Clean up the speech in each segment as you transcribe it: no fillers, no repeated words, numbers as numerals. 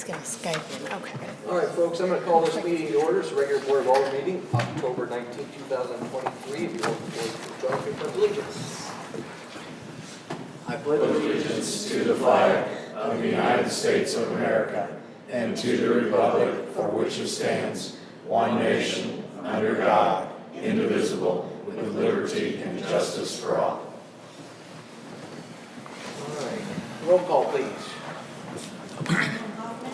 going to Skype in. Okay. All right, folks, I'm going to call this meeting to order. It's a regular Board of Aldermen meeting, October 19, 2023. If you will, please join me for allegiance. I pledge allegiance to the flag of the United States of America and to the republic for which it stands, one nation, under God, indivisible, with liberty and justice for all. All right, roll call, please. Alderman Hoffman.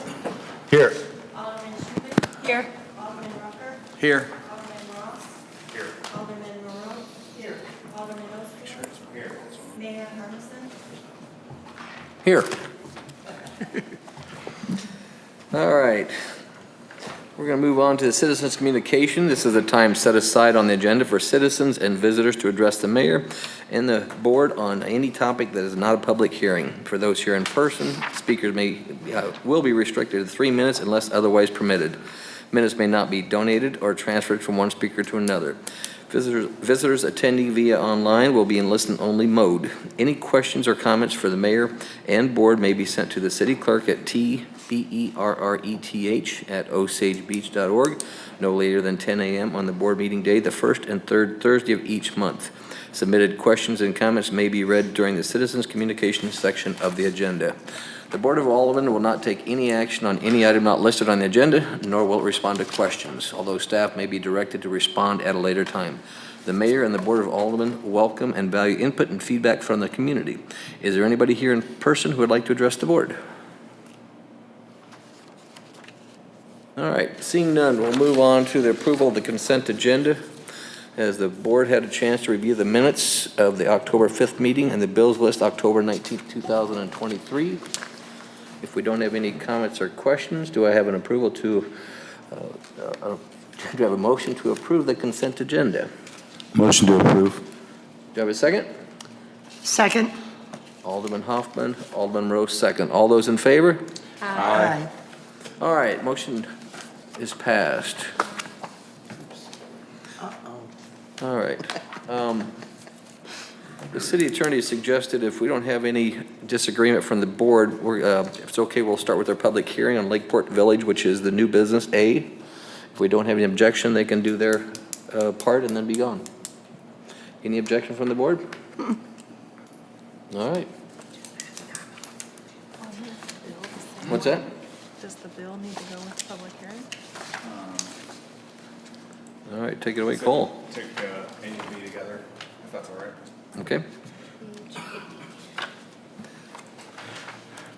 Here. Alderman Schubert. Here. Alderman Rucker. Here. Alderman Ross. Here. Alderman Monroe. Here. Alderman Oster. Here. Mayor Hermanson. Here. All right. We're going to move on to the citizens' communication. This is a time set aside on the agenda for citizens and visitors to address the mayor and the board on any topic that is not a public hearing. For those here in person, speakers will be restricted to 3 minutes unless otherwise permitted. Minutes may not be donated or transferred from one speaker to another. Visitors attending via online will be in listen-only mode. Any questions or comments for the mayor and board may be sent to the city clerk at tberreth@osagebeach.org no later than 10 a.m. on the board meeting day, the first and third Thursday of each month. Submitted questions and comments may be read during the citizens' communication section of the agenda. The Board of Aldermen will not take any action on any item not listed on the agenda, nor will it respond to questions, although staff may be directed to respond at a later time. The Mayor and the Board of Aldermen welcome and value input and feedback from the community. Is there anybody here in person who would like to address the board? All right, seeing none, we'll move on to the approval of the consent agenda. As the board had a chance to review the minutes of the October 5th meeting and the bills list October 19th, 2023. If we don't have any comments or questions, do I have an approval to, do I have a motion to approve the consent agenda? Motion to approve. Do I have a second? Second. Alderman Hoffman, Alderman Rose, second. All those in favor? Aye. All right, motion is passed. All right. The city attorney suggested if we don't have any disagreement from the board, if it's okay, we'll start with our public hearing on Lakeport Village, which is the new business A. If we don't have any objection, they can do their part and then be gone. Any objection from the board? All right. What's that? Does the bill need to go into public hearing? All right, take it away, Cole. Take A and B together, if that's all right. Okay.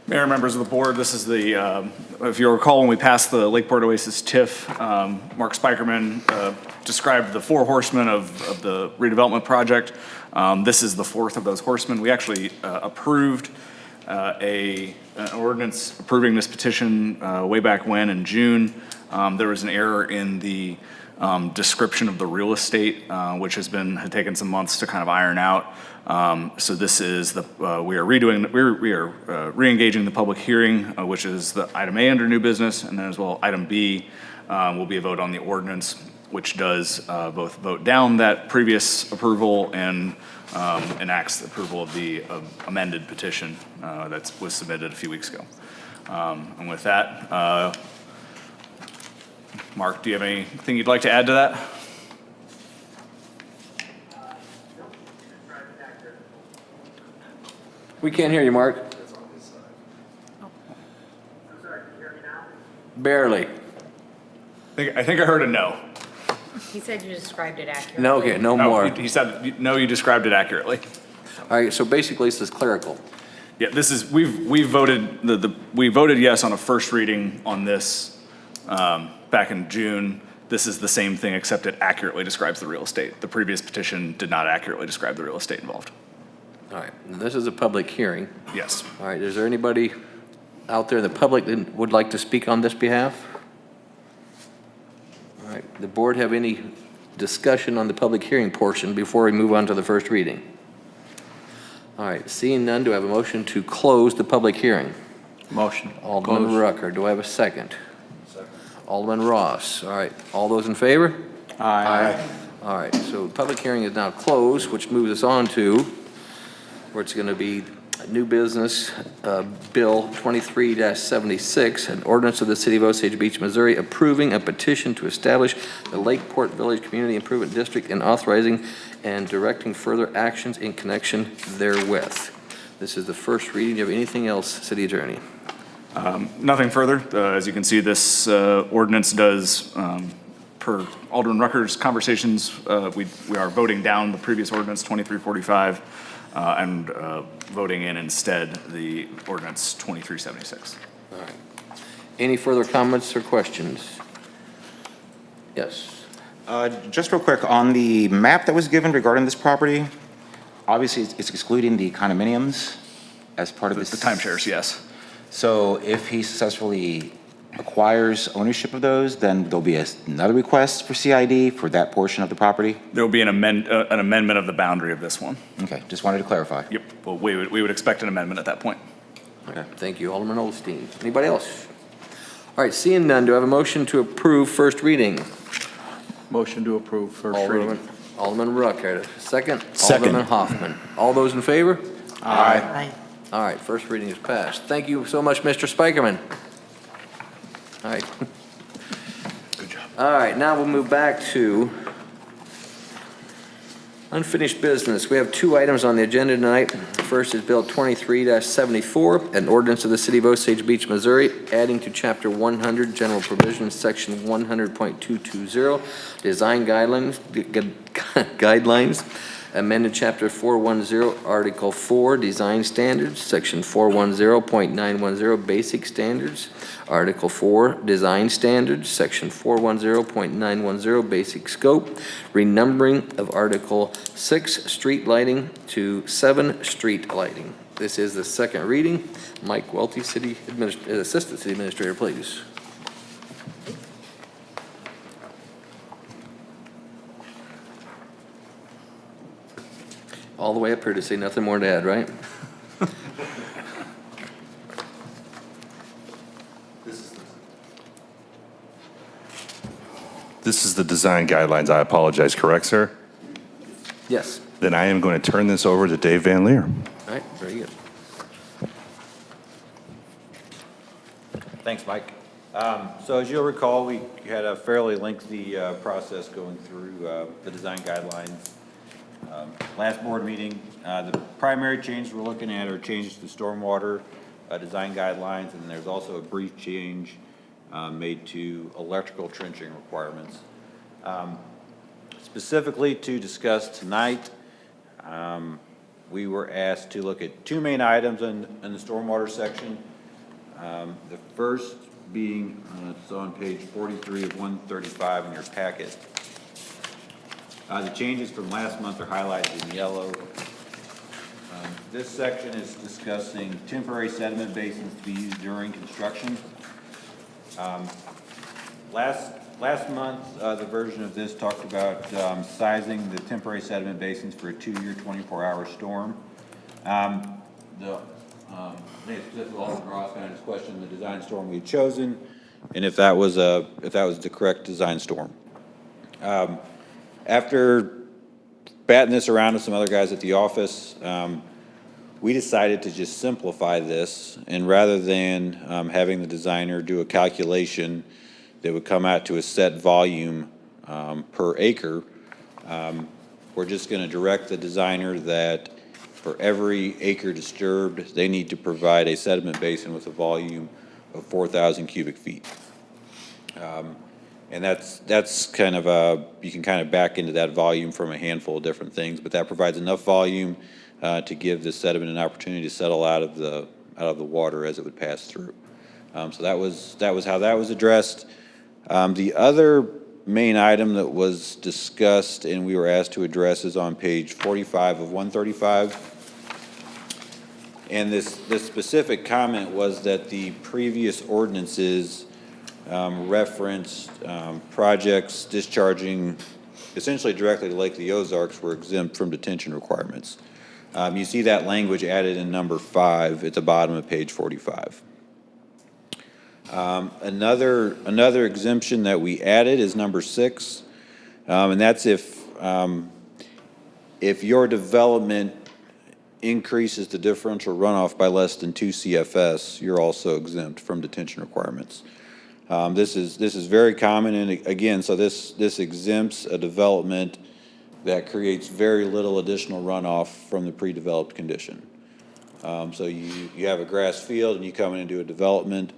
Mayor, members of the board, this is the, if you recall, when we passed the Lakeport Oasis TIF, Mark Spikerman described the four horsemen of the redevelopment project. This is the fourth of those horsemen. We actually approved an ordinance approving this petition way back when in June. There was an error in the description of the real estate, which had taken some months to kind of iron out. So this is we are re-engaging the public hearing, which is the item A under new business, and then as well item B will be a vote on the ordinance, which does both vote down that previous approval and enacts the approval of the amended petition that was submitted a few weeks ago. And with that, Mark, do you have anything you'd like to add to that? We can't hear you, Mark. I'm sorry, can you hear me now? Barely. I think I heard a no. He said you described it accurately. No, okay, no more. He said, no, you described it accurately. All right, so basically this is clerical. Yeah, this is, we voted, we voted yes on a first reading on this back in June. This is the same thing, except it accurately describes the real estate. The previous petition did not accurately describe the real estate involved. All right, now this is a public hearing. Yes. All right, is there anybody out there in the public that would like to speak on this behalf? All right, the board have any discussion on the public hearing portion before we move on to the first reading? All right, seeing none, do I have a motion to close the public hearing? Motion. Alderman Rucker, do I have a second? Second. Alderman Ross, all right, all those in favor? Aye. All right, so the public hearing is now closed, which moves us on to where it's going to be New business, Bill 23-76, an ordinance of the City of Osage Beach, Missouri, approving a petition to establish the Lakeport Village Community Improvement District and authorizing and directing further actions in connection therewith. This is the first reading. Do you have anything else, City Attorney? Nothing further. As you can see, this ordinance does, per Alderman Rucker's conversations, we are voting down the previous ordinance, 2345, and voting in instead the ordinance 2376. All right. Any further comments or questions? Yes. Just real quick, on the map that was given regarding this property, obviously it's excluding the condominiums as part of The this. timeshares, yes. So if he successfully acquires ownership of those, then there'll be another request for CID for that portion of the property? There will be an amendment of the boundary of this one. Okay, just wanted to clarify. Yep, well, we would expect an amendment at that point. Okay, thank you. Alderman Olstein. Anybody else? All right, seeing none, do I have a motion to approve first reading? Motion to approve first reading. Alderman Rucker. Second? Second. Alderman Hoffman. All those in favor? Aye. Aye. All right, first reading is passed. Thank you so much, Mr. Spikerman. All right. Good job. All right, now we'll move back to unfinished business. We have two items on the agenda tonight. First is Bill 23-74, an ordinance of the City of Osage Beach, Missouri, adding to Chapter 100, General Provisions, Section 100.220, Design Guidelines, amended Chapter 410, Article 4, Design Standards, Section 410.910, Basic Standards, Article 4, Design Standards, Section 410.910, Basic Scope, renumbering of Article 6, Street Lighting to 7, Street Lighting. This is the second reading. Mike Welty, Assistant City Administrator, please. All the way up here to say nothing more to add, right? This is the design guidelines. I apologize, correct, sir? Yes. Then I am going to turn this over to Dave Van Leer. All right, very good. Thanks, Mike. So as you'll recall, we had a fairly lengthy process going through the design guidelines. Last board meeting, the primary changes we're looking at are changes to stormwater design guidelines, and there's also a brief change made to electrical trenching requirements. Specifically to discuss tonight, we were asked to look at two main items in the stormwater section. The first being, it's on page 43 of 135 in your packet. The changes from last month are highlighted in yellow. This section is discussing temporary sediment basins to be used during construction. Last month, the version of this talked about sizing the temporary sediment basins for a 2-year, 24-hour storm. Alderman Ross kind of just questioned the design storm we had chosen, and if that was the correct design storm. After batting this around with some other guys at the office, we decided to just simplify this, and rather than having the designer do a calculation that would come out to a set volume per acre, we're just going to direct the designer that for every acre disturbed, they need to provide a sediment basin with a volume of 4,000 cubic feet. And that's kind of you can kind of back into that volume from a handful of different things, but that provides enough volume to give the sediment an opportunity to settle out of the water as it would pass through. So that was how that was addressed. The other main item that was discussed and we were asked to address is on page 45 of 135. And this specific comment was that the previous ordinances referenced projects discharging essentially directly to Lake of the Ozarks were exempt from detention requirements. You see that language added in number 5 at the bottom of page 45. Another exemption that we added is number 6, and that's if your development increases the differential runoff by less than 2 CFS, you're also exempt from detention requirements. This is very common, and again, so this exempts a development that creates very little additional runoff from the pre-developed condition. So you have a grass field and you come in and do a development.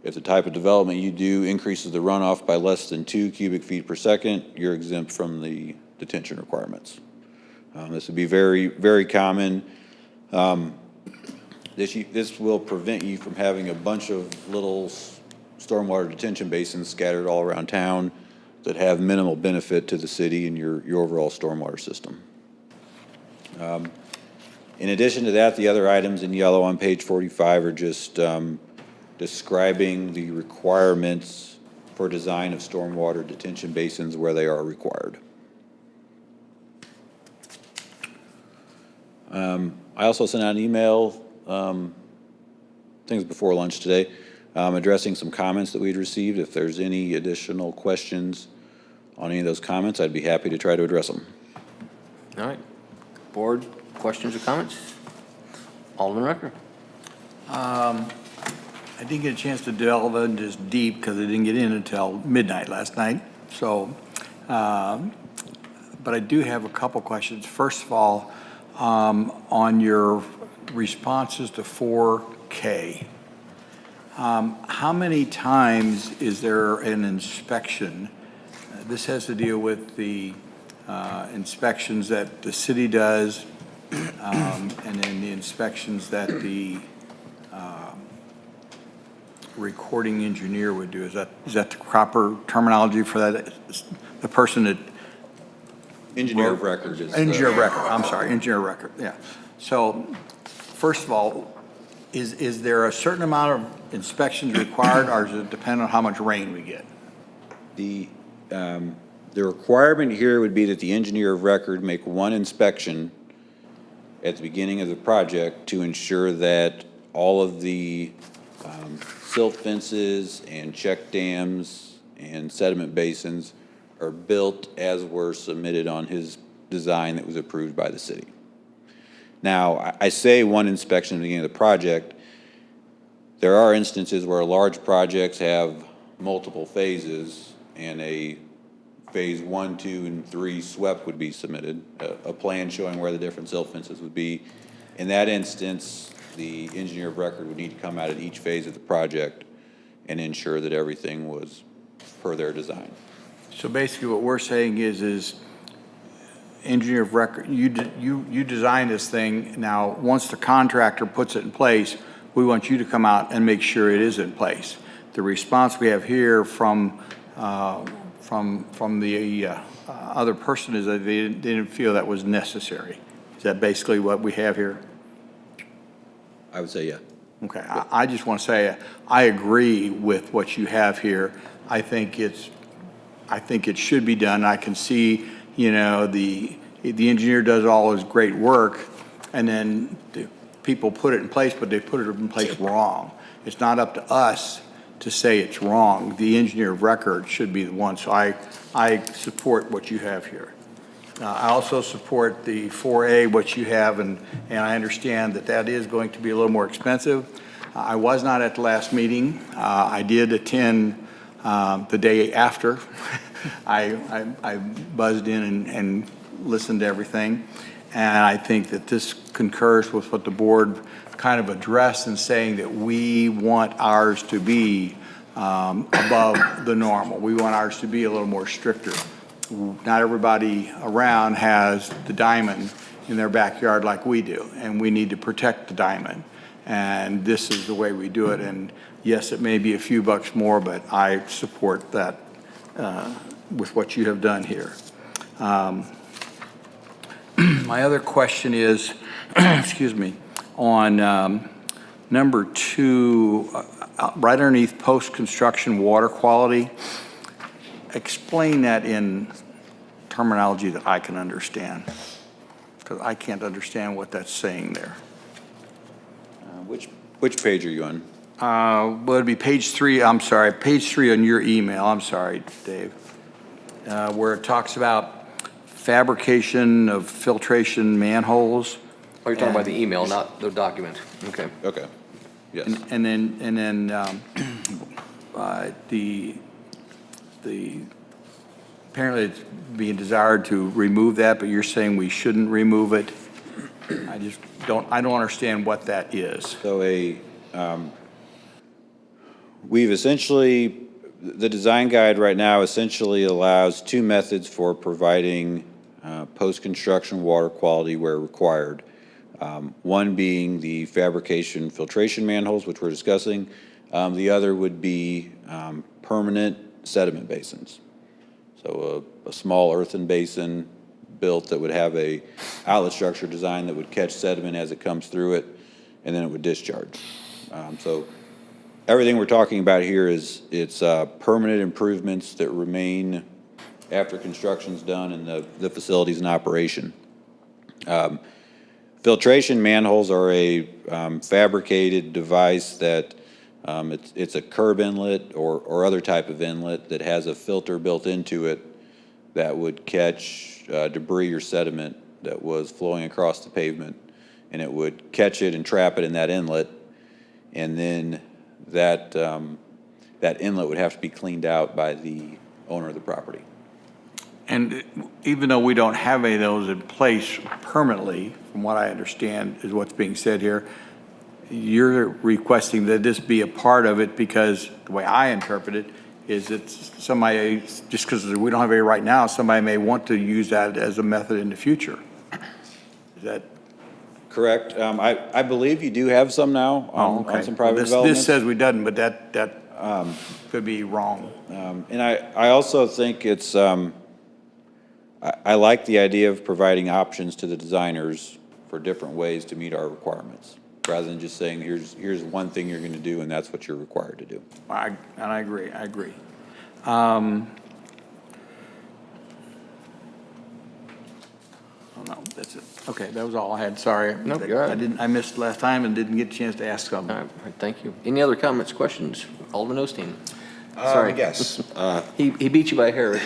If the type of development you do increases the runoff by less than 2 cubic feet per second, you're exempt from the detention requirements. This would be very, very common. This will prevent you from having a bunch of little stormwater detention basins scattered all around town that have minimal benefit to the city and your overall stormwater system. In addition to that, the other items in yellow on page 45 are just describing the requirements for design of stormwater detention basins where they are required. I also sent out an email, things before lunch today, addressing some comments that we'd received. If there's any additional questions on any of those comments, I'd be happy to try to address them. All right. Board, questions or comments? Alderman Rucker. I didn't get a chance to delve in just deep because I didn't get in until midnight last night. So, but I do have a couple questions. First of all, on your responses to 4K, how many times is there an inspection? This has to deal with the inspections that the city does, and then the inspections that the recording engineer would do. Is that the proper terminology for that? The person that Engineer of record is. engineer of record. I'm sorry, engineer of record. Yeah. So, first of all, is there a certain amount of inspections required, or does it depend on how much rain we get? The requirement here would be that the engineer of record make one inspection at the beginning of the project to ensure that all of the silt fences and check dams and sediment basins are built as were submitted on his design that was approved by the city. Now, I say one inspection at the beginning of the project. There are instances where large projects have multiple phases, and a phase 1, 2, and 3 SWEP would be submitted, a plan showing where the different silt fences would be. In that instance, the engineer of record would need to come out at each phase of the project and ensure that everything was per their design. So basically what we're saying is engineer of record, you design this thing. Now, once the contractor puts it in place, we want you to come out and make sure it is in place. The response we have here from the other person is that they didn't feel that was necessary. Is that basically what we have here? I would say, yeah. Okay, I just want to say, I agree with what you have here. I think it should be done. I can see, you know, the engineer does all his great work, and then the people put it in place, but they put it in place wrong. It's not up to us to say it's wrong. The engineer of record should be the one. So I support what you have here. I also support the 4A, what you have, and I understand that is going to be a little more expensive. I was not at the last meeting. I did attend the day after. I buzzed in and listened to everything, and I think that this concurs with what the board kind of addressed in saying that we want ours to be above the normal. We want ours to be a little more stricter. Not everybody around has the diamond in their backyard like we do, and we need to protect the diamond. And this is the way we do it. And yes, it may be a few bucks more, but I support that with what you have done here. My other question is, excuse me, on number 2, right underneath post-construction water quality. Explain that in terminology that I can understand, because I can't understand what that's saying there. Which page are you on? Well, it'd be page 3, I'm sorry, page 3 on your email, I'm sorry, Dave, where it talks about fabrication of filtration manholes. Oh, you're talking about the email, not the document. Okay. Okay. Yes. And then, apparently it's being desired to remove that, but you're saying we shouldn't remove it. I don't understand what that is. So we've essentially, the design guide right now essentially allows two methods for providing post-construction water quality where required. One being the fabrication filtration manholes, which we're discussing. The other would be permanent sediment basins. So a small earthen basin built that would have a outlet structure design that would catch sediment as it comes through it, and then it would discharge. So everything we're talking about here it's permanent improvements that remain after construction's done and the facility's in operation. Filtration manholes are a fabricated device that it's a curb inlet or other type of inlet that has a filter built into it that would catch debris or sediment that was flowing across the pavement, and it would catch it and trap it in that inlet, and then that inlet would have to be cleaned out by the owner of the property. And even though we don't have any of those in place permanently, from what I understand is what's being said here, you're requesting that this be a part of it because the way I interpret it is that somebody, just because we don't have any right now, somebody may want to use that as a method in the future. Is that? Correct. I believe you do have some now on some private developments. This says we doesn't, but that could be wrong. And I also think it's, I like the idea of providing options to the designers for different ways to meet our requirements, rather than just saying, here's one thing you're going to do, and that's what you're required to do. I agree. Oh, no, that's it. Okay, that was all I had. Sorry. No, you're all right. I missed last time and didn't get a chance to ask something. All right, thank you. Any other comments, questions? Alderman Osteen? Sorry. Yes. He beat you by a hair.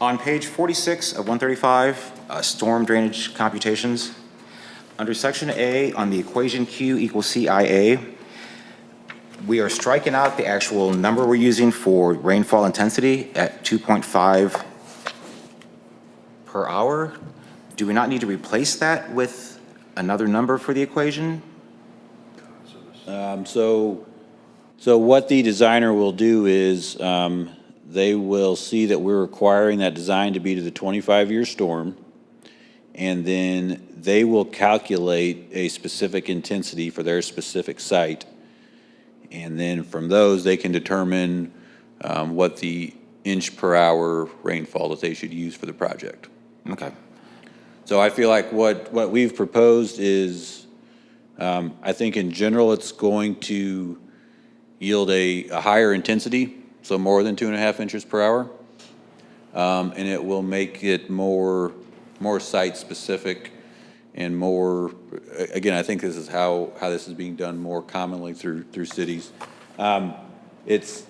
On page 46 of 135, storm drainage computations, under section A on the equation Q equals CIA, we are striking out the actual number we're using for rainfall intensity at 2.5 per hour. Do we not need to replace that with another number for the equation? So what the designer will do is they will see that we're requiring that design to be to the 25-year storm, and then they will calculate a specific intensity for their specific site. And then from those, they can determine what the inch per hour rainfall that they should use for the project. Okay. So I feel like what we've proposed is, I think in general, it's going to yield a higher intensity, so more than 2.5 inches per hour. And it will make it more site-specific and more, again, I think this is how this is being done more commonly through cities. It's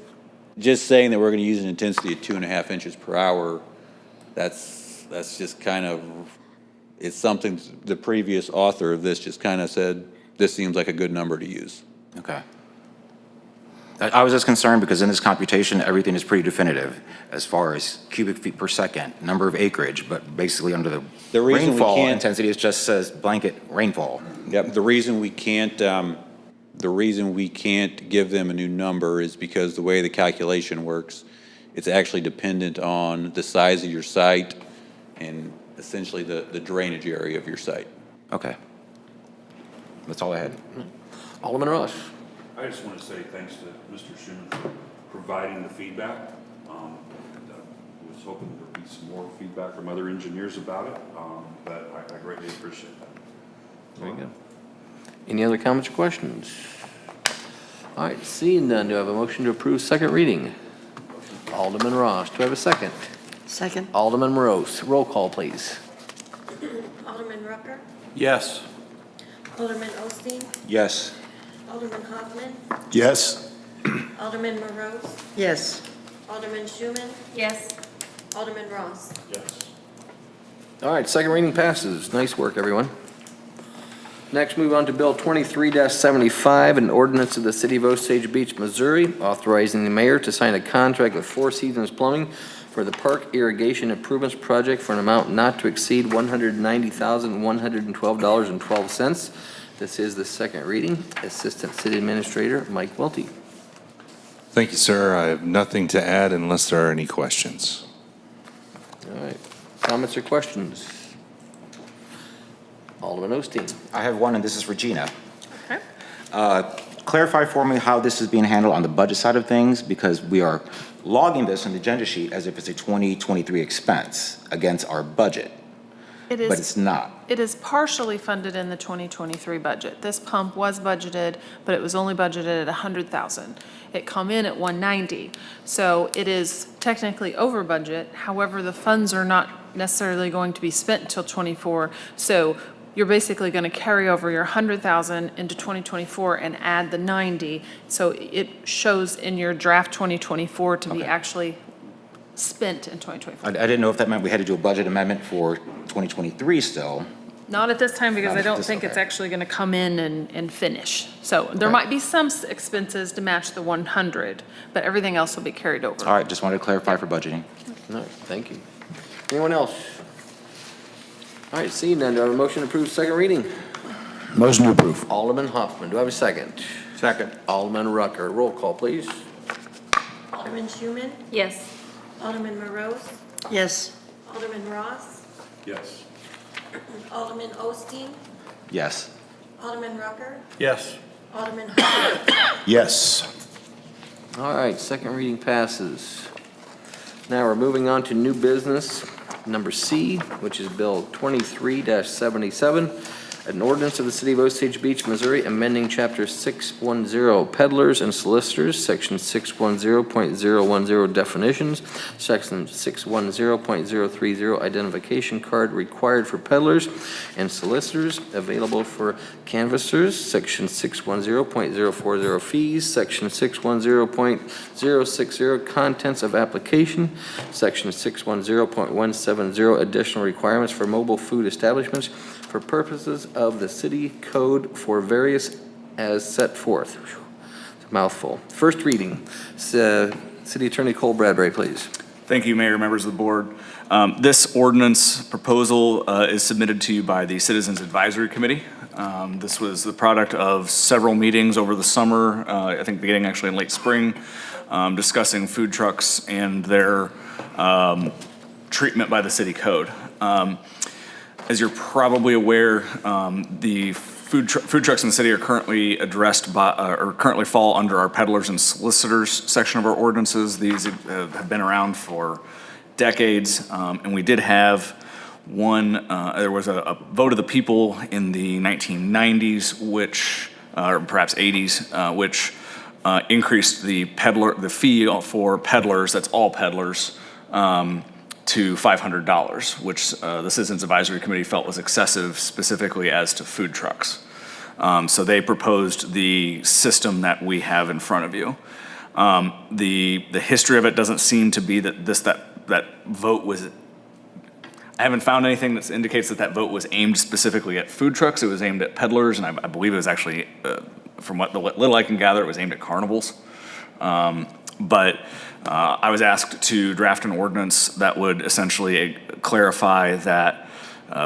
just saying that we're going to use an intensity of 2.5 inches per hour. That's just kind of, it's something the previous author of this just kind of said, this seems like a good number to use. Okay. I was just concerned because in this computation, everything is pretty definitive as far as cubic feet per second, number of acreage, but basically under the reason we rainfall can't- intensity, it just says blanket rainfall. Yep, the reason we can't give them a new number is because the way the calculation works, it's actually dependent on the size of your site and essentially the drainage area of your site. Okay. That's all I had. Alderman Ross? I just want to say thanks to Mr. Schuman for providing the feedback. I was hoping there'd be some more feedback from other engineers about it, but I greatly appreciate that. There you go. Any other comments or questions? All right, seeing none, do I have a motion to approve second reading? Alderman Ross, do I have a second? Second? Alderman Morose, roll call, please. Alderman Rucker, Yes. Alderman Osteen, Yes. Alderman Hoffman, Yes. Alderman Morose, Yes. Alderman Schuman, Yes. Alderman Ross. Yes. All right, second reading passes. Nice work, everyone. Next, move on to Bill 23-75, an ordinance of the City of Osage Beach, Missouri, authorizing the mayor to sign a contract with Four Seasons Plumbing for the Park Irrigation Improvements Project for an amount not to exceed $190,112.12. This is the second reading. Assistant City Administrator Mike Welty. Thank you, sir. I have nothing to add unless there are any questions. All right, comments or questions? Alderman Osteen. I have one, and this is for Gina. Okay. Clarify for me how this is being handled on the budget side of things, because we are logging this on the agenda sheet as if it's a 2023 expense against our budget, It but is, it's not. it is partially funded in the 2023 budget. This pump was budgeted, but it was only budgeted at 100,000. It come in at 190. So it is technically over budget. However, the funds are not necessarily going to be spent until '24. So you're basically going to carry over your 100,000 into 2024 and add the 90. So it shows in your draft 2024 to be actually spent in 2024. I didn't know if that meant we had to do a budget amendment for 2023 still. Not at this time, because Not I at don't this- think it's okay. actually going to come in and finish. So there might be some expenses to match the 100, but everything else will be carried over. All right, just wanted to clarify for budgeting. All right, thank you. Anyone else? All right, seeing none, do I have a motion to approve second reading? Motion to approve. Alderman Hoffman, do I have a second? Second. Alderman Rucker, roll call, please. Alderman Schuman? Yes. Alderman Morose? Yes. Alderman Ross? Yes. Alderman Osteen? Yes. Alderman Rucker? Yes. Alderman Hoffman? Yes. All right, second reading passes. Now we're moving on to new business, number C, which is Bill 23-77, an ordinance of the City of Osage Beach, Missouri, amending Chapter 610 Peddlers and Solicitors, Section 610.010 Definitions, Section 610.030 Identification Card required for peddlers and solicitors, available for canvassers, Section 610.040 Fees, Section 610.060 Contents of Application, Section 610.170 Additional Requirements for mobile food establishments, for purposes of the city code for various as set forth. Whew, it's a mouthful. First reading. City Attorney Cole Bradbury, please. Thank you, Mayor, members of the board. This ordinance proposal is submitted to you by the Citizens Advisory Committee. This was the product of several meetings over the summer, I think beginning actually in late spring, discussing food trucks and their treatment by the city code. As you're probably aware, the food trucks in the city are currently addressed by, or currently fall under our peddlers and solicitors section of our ordinances. These have been around for decades, and we did have one, there was a vote of the people in the 1990s, which, or perhaps 80s, which increased the fee for peddlers, that's all peddlers, to $500, which the Citizens Advisory Committee felt was excessive, specifically as to food trucks. So they proposed the system that we have in front of you. The history of it doesn't seem to be that that vote was, I haven't found anything that indicates that vote was aimed specifically at food trucks. It was aimed at peddlers, and I believe it was actually, from what little I can gather, it was aimed at carnivals. But I was asked to draft an ordinance that would essentially clarify that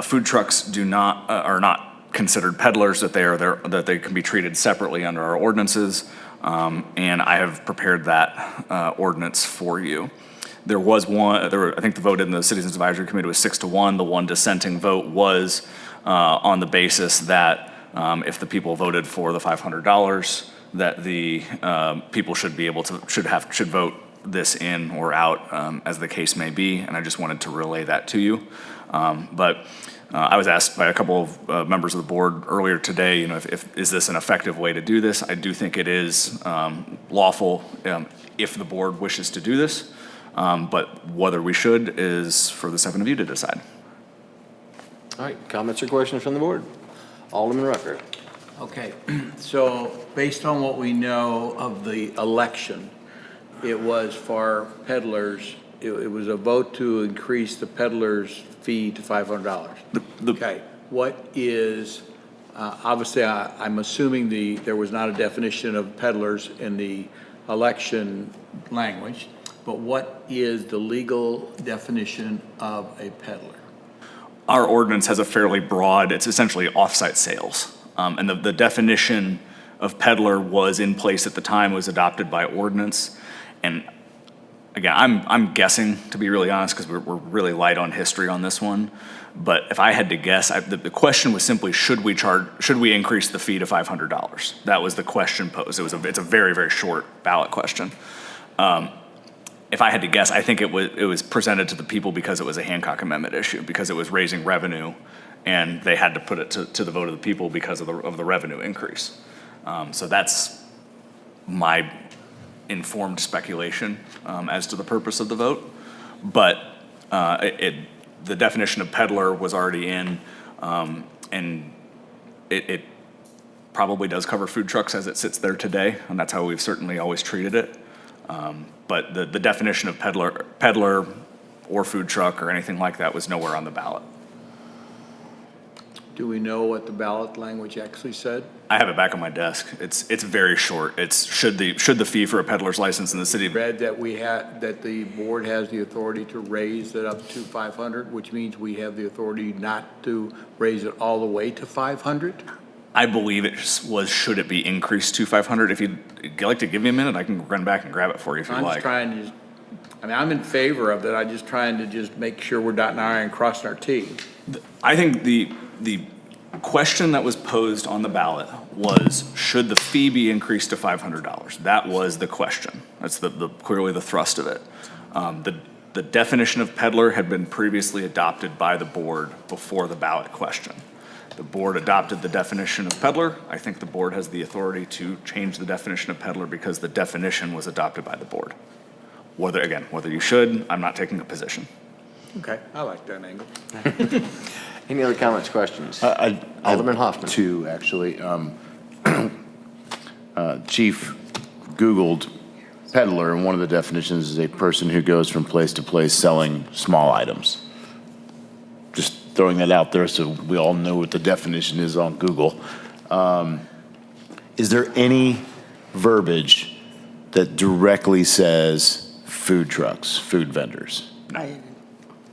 food trucks are not considered peddlers, that that they can be treated separately under our ordinances, and I have prepared that ordinance for you. There was one. I think the vote in the Citizens Advisory Committee was 6-1. The one dissenting vote was on the basis that if the people voted for the $500, that the people should be able to should vote this in or out as the case may be, and I just wanted to relay that to you. But I was asked by a couple of members of the board earlier today, if is this an effective way to do this? I do think it is lawful if the board wishes to do this, but whether we should is for the 7 of you to decide. All right, comments or questions from the board? Alderman Rucker. Okay, so based on what we know of the election, it was for peddlers it was a vote to increase the peddler's fee to $500. Okay, what is, obviously, I'm assuming there was not a definition of peddlers in the election language, but what is the legal definition of a peddler? Our ordinance has a fairly broad, it's essentially off-site sales. And the definition of peddler was in place at the time, was adopted by ordinance. And again, I'm guessing, to be really honest, because we're really light on history on this one. But if I had to guess, the question was simply, should we increase the fee to $500? That was the question posed. It's a very, very short ballot question. If I had to guess, I think it was presented to the people because it was a Hancock Amendment issue, because it was raising revenue, and they had to put it to the vote of the people because of the revenue increase. So that's my informed speculation as to the purpose of the vote. But the definition of peddler was already in, and it probably does cover food trucks as it sits there today, and that's how we've certainly always treated it. But the definition of peddler or food truck or anything like that was nowhere on the ballot. Do we know what the ballot language actually said? I have it back on my desk. It's very short. It's should the fee for a peddler's license in the city. Read that the board has the authority to raise it up to 500, which means we have the authority not to raise it all the way to 500? I believe it was, should it be increased to 500? If you'd like to give me a minute, I can run back and grab it for you if you'd I'm like. just trying to, I'm in favor of it. I'm just trying to just make sure we're dotting our I and crossing our T. I think the question that was posed on the ballot was, should the fee be increased to $500? That was the question. That's clearly the thrust of it. The definition of peddler had been previously adopted by the board before the ballot question. The board adopted the definition of peddler. I think the board has the authority to change the definition of peddler because the definition was adopted by the board. Whether you should, I'm not taking a position. Okay, I like that angle. Any other comments, questions? Alderman Hoffman. Two, actually. Chief Googled peddler, and one of the definitions is a person who goes from place to place selling small items. Just throwing that out there so we all know what the definition is on Google. Is there any verbiage that directly says food trucks, food vendors?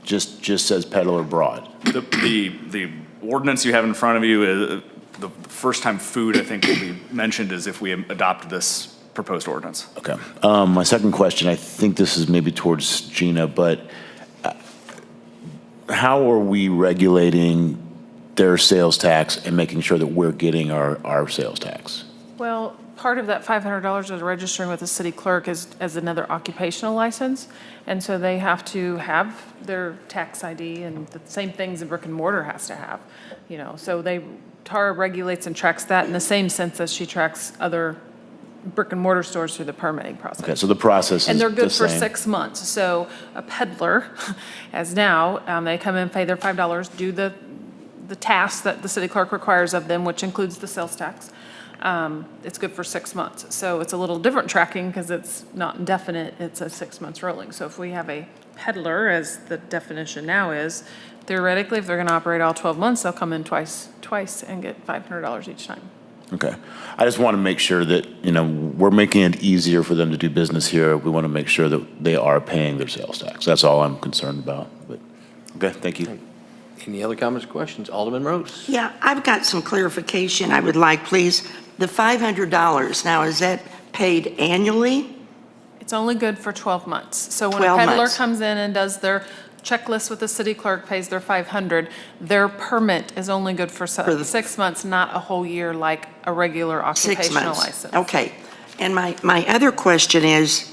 Just says peddler broad. The ordinance you have in front of you, the first time food, I think, will be mentioned is if we adopt this proposed ordinance. Okay. My second question, I think this is maybe towards Gina, but how are we regulating their sales tax and making sure that we're getting our sales tax? Well, part of that $500 is registering with the city clerk as another occupational license. And so they have to have their tax ID and the same things a brick and mortar has to have, So Tara regulates and tracks that in the same sense as she tracks other brick and mortar stores through the permitting process. Okay, so the process is the same. And they're good for 6 months. So a peddler, as now, they come in, pay their $5, do the tasks that the city clerk requires of them, which includes the sales tax. It's good for 6 months. So it's a little different tracking because it's not indefinite, it's a 6 months rolling. So if we have a peddler, as the definition now is, theoretically, if they're gonna operate all 12 months, they'll come in twice and get $500 each time. Okay. I just want to make sure that, we're making it easier for them to do business here. We want to make sure that they are paying their sales tax. That's all I'm concerned about. But okay, thank you. Any other comments or questions? Alderman Rose? Yeah, I've got some clarification I would like, please. The $500, now, is that paid annually? It's only good for 12 months. So when a 12 peddler months. comes in and does their checklist with the city clerk, pays their $500, their permit is only good for 6 months, not a whole year like a regular 6 occupational months. license. Okay. And my other question is,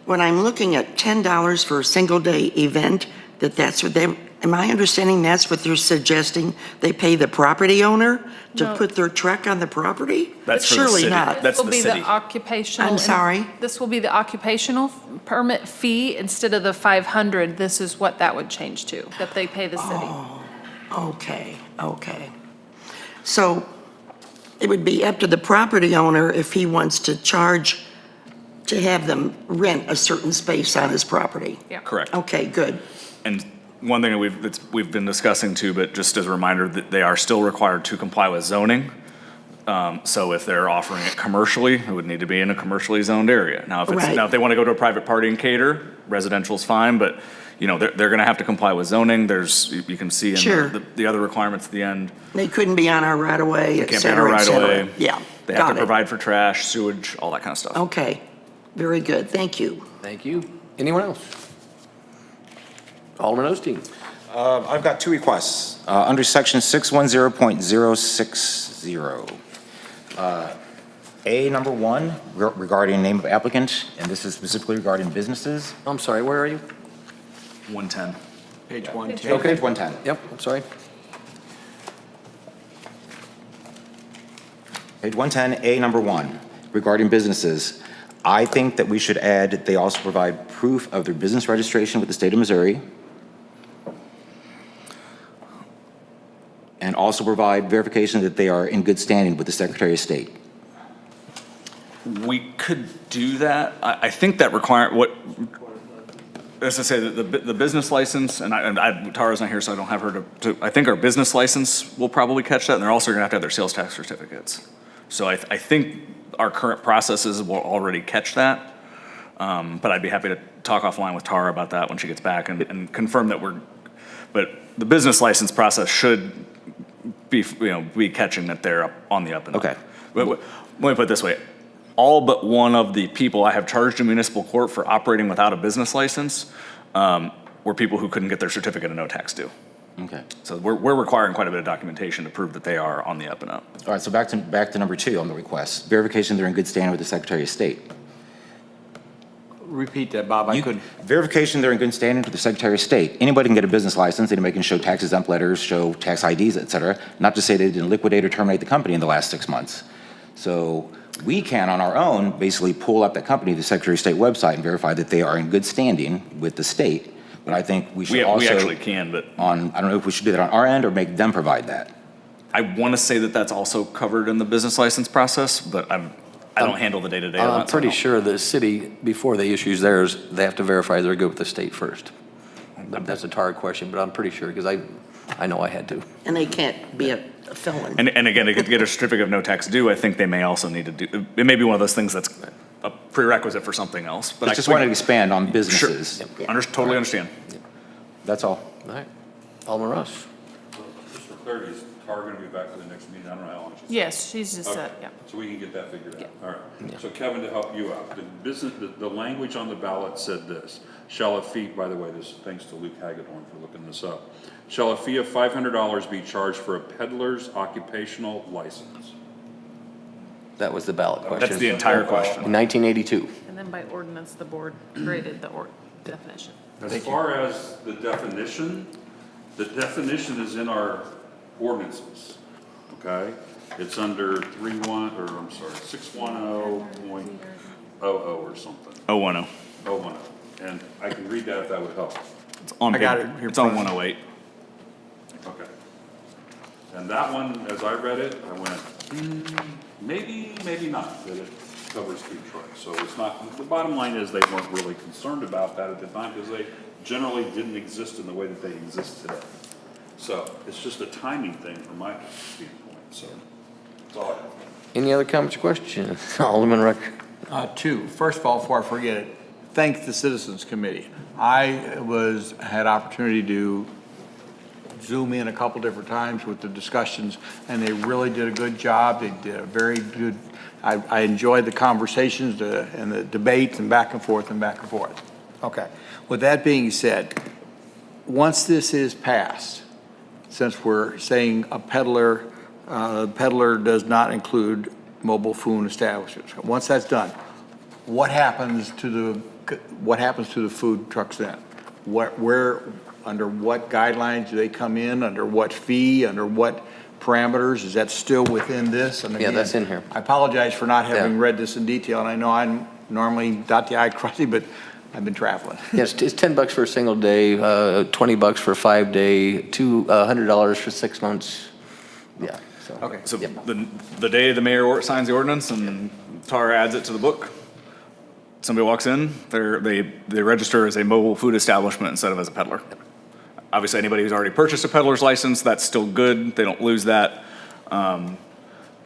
when I'm looking at $10 for a single-day event, that's what am I understanding that's what they're suggesting? They pay the property owner to No. put their truck on the property? That's for the Surely city. not. That's This will the be city. the occupational. I'm sorry? This will be the occupational permit fee instead of the 500. This is what that would change to, that they pay the city. Okay. So it would be up to the property owner if he wants to charge to have them rent a certain space on his property. Yeah. Correct. Okay, good. And one thing that we've been discussing too, but just as a reminder, that they are still required to comply with zoning. So if they're offering it commercially, it would need to be in a commercially zoned area. Now, Right. if they want to go to a private party and cater, residential's fine, but, you know, they're going to have to comply with zoning. You can see Sure. in the other requirements at the end. They couldn't be on our right of way, et Can't be on a cetera, et right cetera. away. Yeah, They have got to it. provide for trash, sewage, all that kind of stuff. Okay, very good, thank you. Thank you. Anyone else? Alderman Osteen. I've got two requests. Under section 610.060, A number 1 regarding name of applicant, and this is specifically regarding businesses. I'm sorry, where are you? 110. Page 110. Okay. Page 110. Yep, I'm sorry. Page 110, A number 1, regarding businesses. I think that we should add, they also provide proof of their business registration with the state of Missouri, and also provide verification that they are in good standing with the Secretary of State. We could do that. I think that as I say, the business license, and Tara's not here, so I don't have her I think our business license will probably catch that, and they're also gonna have to have their sales tax certificates. So I think our current processes will already catch that. But I'd be happy to talk offline with Tara about that when she gets back and confirm that but the business license process should be catching that they're on the up and up. Okay. Let me put it this way. All but one of the people I have charged in municipal court for operating without a business license were people who couldn't get their certificate of no tax due. Okay. So we're requiring quite a bit of documentation to prove that they are on the up and up. All right, so back to number 2 on the request. Verification they're in good standing with the Secretary of State. Repeat that, Bob, I couldn't. Verification they're in good standing with the Secretary of State. Anybody can get a business license, anybody can show tax exempt letters, show tax IDs, et cetera, not to say they didn't liquidate or terminate the company in the last 6 months. So we can, on our own, basically pull up that company to the Secretary of State website and verify that they are in good standing with the state. But I think we should also. We actually can, but. I don't know if we should do that on our end or make them provide that. I want to say that that's also covered in the business license process, but I don't handle the day-to-day of that. I'm pretty sure the city, before they issues theirs, they have to verify they're good with the state first. That's a Tara question, but I'm pretty sure, because I know I had to. And they can't be a felon. And again, to get a certificate of no tax due, I think they may also need to do, it may be one of those things that's a prerequisite for something else. But I just wanted to expand on businesses. Sure, totally understand. That's all. All right. Alderman Ross. Just for clarity, is Tara going to be back for the next meeting? I don't know how long she's. Yes, she's just said, Okay, yeah. so we can get that figured out. Yeah. All right. So Kevin, to help you out, the language on the ballot said this: shall a fee, by the way, this thanks to Luke Hagedorn for looking this up. Shall a fee of $500 be charged for a peddler's occupational license? That was the ballot question. That's the entire question. In 1982. And then by ordinance, the board created the definition. As far as the definition is in our ordinances, okay? It's under 610.00 or something. 010. 010. And I can read that if that would help. It's on I got page- it here It's on first. 108. Okay. And that one, as I read it, I went, maybe not, that it covers food trucks. So it's not, the bottom line is they weren't really concerned about that at the time because they generally didn't exist in the way that they exist today. So it's just a timing thing from my standpoint, so that's all I have. Any other comments or questions? Alderman Rucker. 2, first of all, before I forget it, thank the Citizens Committee. I had opportunity to Zoom in a couple different times with the discussions, and they really did a good job. They did a very good, I enjoyed the conversations and the debates and back and forth and back and forth. Okay, with that being said, once this is passed, since we're saying a peddler does not include mobile food establishments, once that's done, what happens to the food trucks then? Under what guidelines do they come in? Under what fee? Under what parameters? Is that still within this? And Yeah, again, that's in here. I apologize for not having Yeah. read this in detail, and I know I'm normally dot the I, cross the, but I've been traveling. Yes, it's $10 for a single day, $20 for a 5-day, $200 for 6 months. Yeah. So. Okay. So Yep. the day the mayor signs the ordinance and Tara adds it to the book, somebody walks in, they register as a mobile food establishment instead of as a peddler. Obviously, anybody who's already purchased a peddler's license, that's still good. They don't lose that. But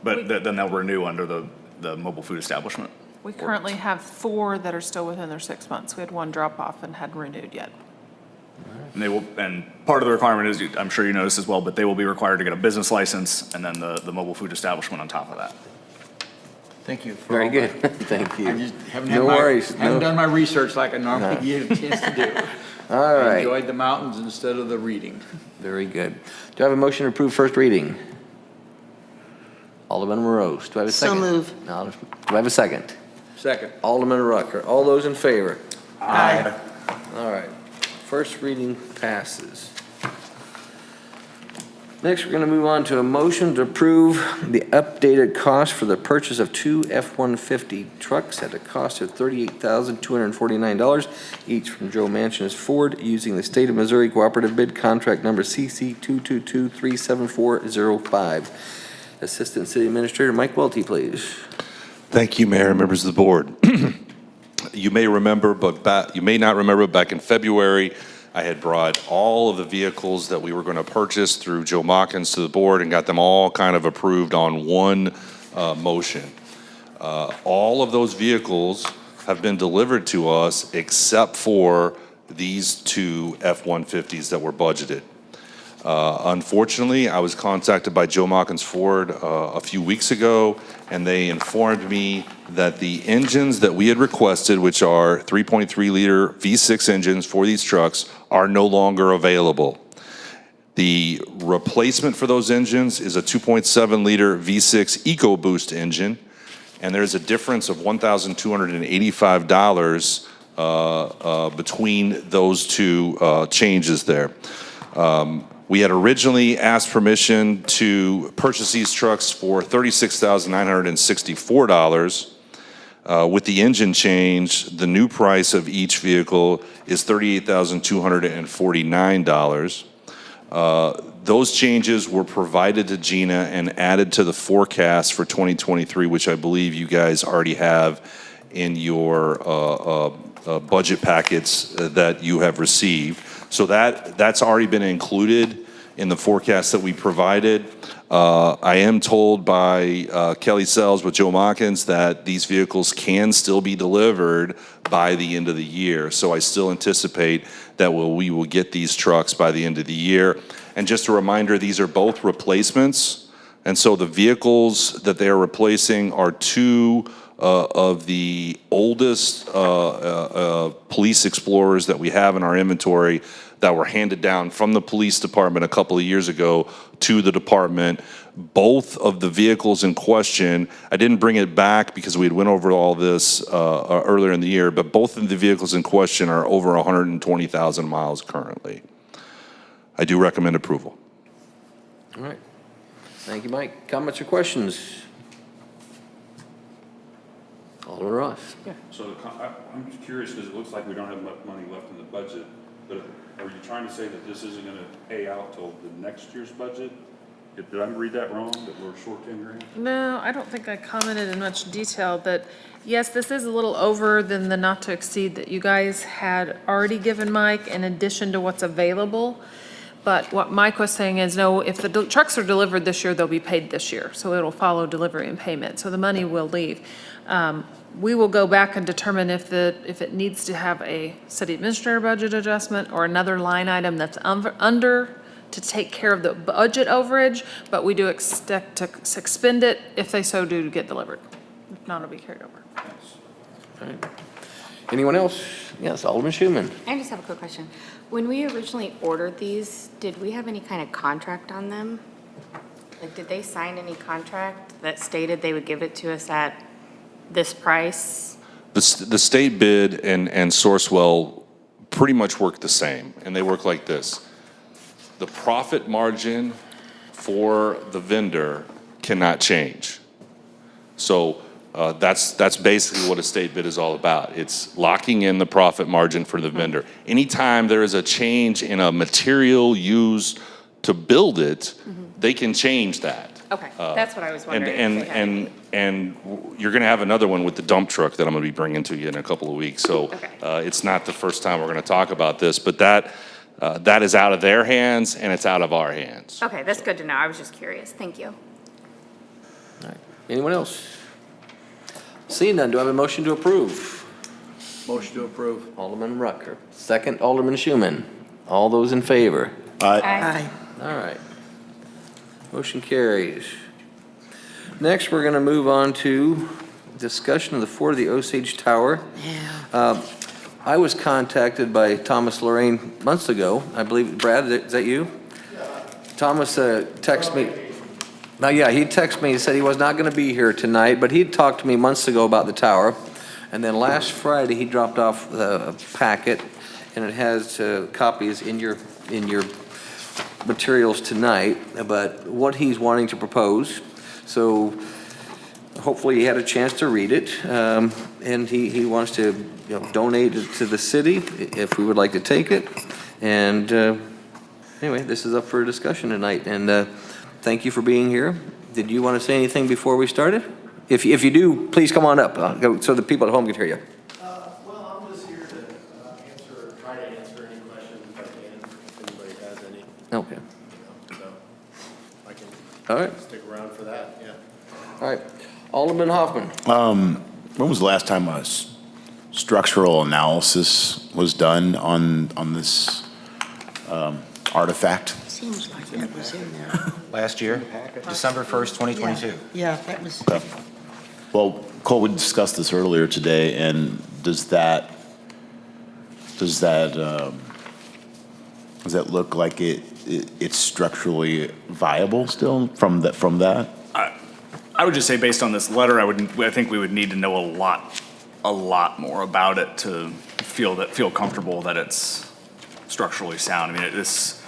then they'll renew under the mobile food establishment. We currently have 4 that are still within their 6 months. We had 1 drop off and hadn't renewed yet. And part of the requirement is, I'm sure you know this as well, but they will be required to get a business license and then the mobile food establishment on top of that. Thank you. for Very all good. that. Thank you. I just haven't No had worries. haven't done my research like I normally get a chance to do. All I right. enjoyed the mountains instead of the reading. Very good. Do I have a motion to approve first reading? Alderman Rose, do I have a So second? move. Do I have a second? Second. Alderman Rucker, all those in favor? Aye. All right, first reading passes. Next, we're going to move on to a motion to approve the updated cost for the purchase of 2 F-150 trucks at a cost of $38,249, each from Joe Manchin's Ford, using the State of Missouri Cooperative Bid Contract Number CC 222-37405. Assistant City Administrator Mike Welty, please. Thank you, Mayor and members of the board. You may remember, you may not remember, back in February, I had brought all of the vehicles that we were going to purchase through Joe Mawkins to the board and got them all kind of approved on one motion. All of those vehicles have been delivered to us except for these 2 F-150s that were budgeted. Unfortunately, I was contacted by Joe Mawkins Ford a few weeks ago, and they informed me that the engines that we had requested, which are 3.3 liter V6 engines for these trucks, are no longer available. The replacement for those engines is a 2.7 liter V6 EcoBoost engine, and there's a difference of $1,285 between those two changes there. We had originally asked permission to purchase these trucks for $36,964. With the engine change, the new price of each vehicle is $38,249. Those changes were provided to Gina and added to the forecast for 2023, which I believe you guys already have in your budget packets that you have received. So that's already been included in the forecast that we provided. I am told by Kelly Sells with Joe Mawkins that these vehicles can still be delivered by the end of the year. So I still anticipate that we will get these trucks by the end of the year. And just a reminder, these are both replacements. And so the vehicles that they are replacing are 2 of the oldest police Explorers that we have in our inventory that were handed down from the police department a couple of years ago to the department. Both of the vehicles in question, I didn't bring it back because we had went over all this earlier in the year, but both of the vehicles in question are over 120,000 miles currently. I do recommend approval. All right. Thank you, Mike. Comments or questions? Alderman Ross. Yeah. So I'm just curious, because it looks like we don't have much money left in the budget, but are you trying to say that this isn't going to pay out till the next year's budget? Did I read that wrong, that we're short 10 grand? No, I don't think I commented in much detail, but yes, this is a little over than the not to exceed that you guys had already given Mike in addition to what's available. But what Mike was saying is, no, if the trucks are delivered this year, they'll be paid this year. So it'll follow delivery and payment. So the money will leave. We will go back and determine if it needs to have a city administrator budget adjustment or another line item that's under to take care of the budget overage, but we do expect to expend it if they so do to get delivered. If not, it'll be carried over. All right. Anyone else? Yes, Alderman Schuman. I just have a quick question. When we originally ordered these, did we have any kind of contract on them? Like, did they sign any contract that stated they would give it to us at this price? The state bid and Sourcewell pretty much work the same, and they work like this. The profit margin for the vendor cannot change. So that's basically what a state bid is all about. It's locking in the profit margin for the vendor. Anytime there is a change in a material used to build it, they can change that. Okay, that's what I was wondering. if And, they had any. and you're gonna have another one with the dump truck that I'm gonna be bringing to you in a couple of weeks. So, Okay. it's not the first time we're gonna talk about this, but that is out of their hands and it's out of our hands. Okay, that's good to know. I was just curious. Thank you. All right. Anyone else? Seeing none, do I have a motion to approve? Motion to approve. Alderman Rucker. Second, Alderman Schuman. All those in favor? Aye. All right. Motion carries. Next, we're going to move on to discussion of the Fort of the Osage Tower. Yeah. I was contacted by Thomas Lorraine months ago. I believe, Brad, is that you? Thomas texted me. Now, yeah, he texted me, he said he was not going to be here tonight, but he'd talked to me months ago about the tower. And then last Friday, he dropped off a packet, and it has copies in your materials tonight, but what he's wanting to propose. So hopefully he had a chance to read it, and he wants to, donate it to the city if we would like to take it. And anyway, this is up for discussion tonight, and thank you for being here. Did you want to say anything before we started? If you do, please come on up, so the people at home can hear you. Well, I'm just here to try to answer any questions if I can, if anybody has any. Okay. So I can All right. stick around for that, yeah. All right. Alderman Hoffman. When was the last time a structural analysis was done on this artifact? Seems like that was in there. Last year, December 1st, 2022. Yeah, that was, Well, Cole, we discussed this earlier today, and does that look like it's structurally viable still from that? I would just say, based on this letter, I think we would need to know a lot more about it to feel comfortable that it's structurally sound. I mean, this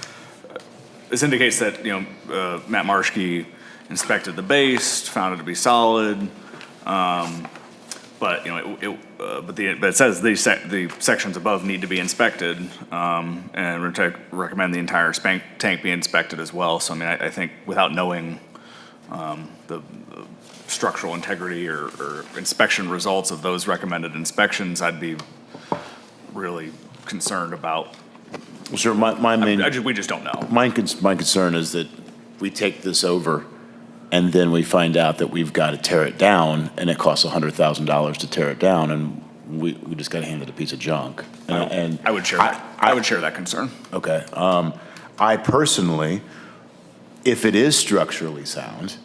indicates that, Matt Marshke inspected the base, found it to be solid, but, but it says the sections above need to be inspected, and recommend the entire tank be inspected as well. So, I mean, I think without knowing the structural integrity or inspection results of those recommended inspections, I'd be really concerned about. Sure, my main. We just don't know. My concern is that we take this over and then we find out that we've got to tear it down and it costs $100,000 to tear it down, and we just got to hand it a piece of junk. And I would share that. I would share that concern. Okay. I personally, if it is structurally sound,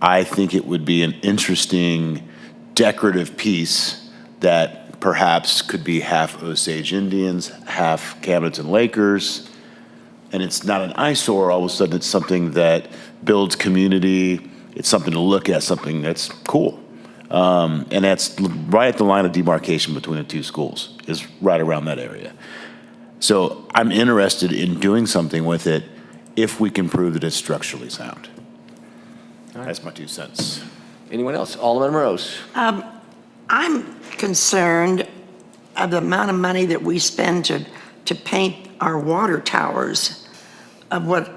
I think it would be an interesting decorative piece that perhaps could be half Osage Indians, half Camdenton Lakers, and it's not an eyesore. All of a sudden, it's something that builds community. It's something to look at, something that's cool. And that's right at the line of demarcation between the two schools, is right around that area. So I'm interested in doing something with it if we can prove that it's structurally sound. That's my 2 cents. Anyone else? Alderman Rose. I'm concerned of the amount of money that we spend to paint our water towers, of what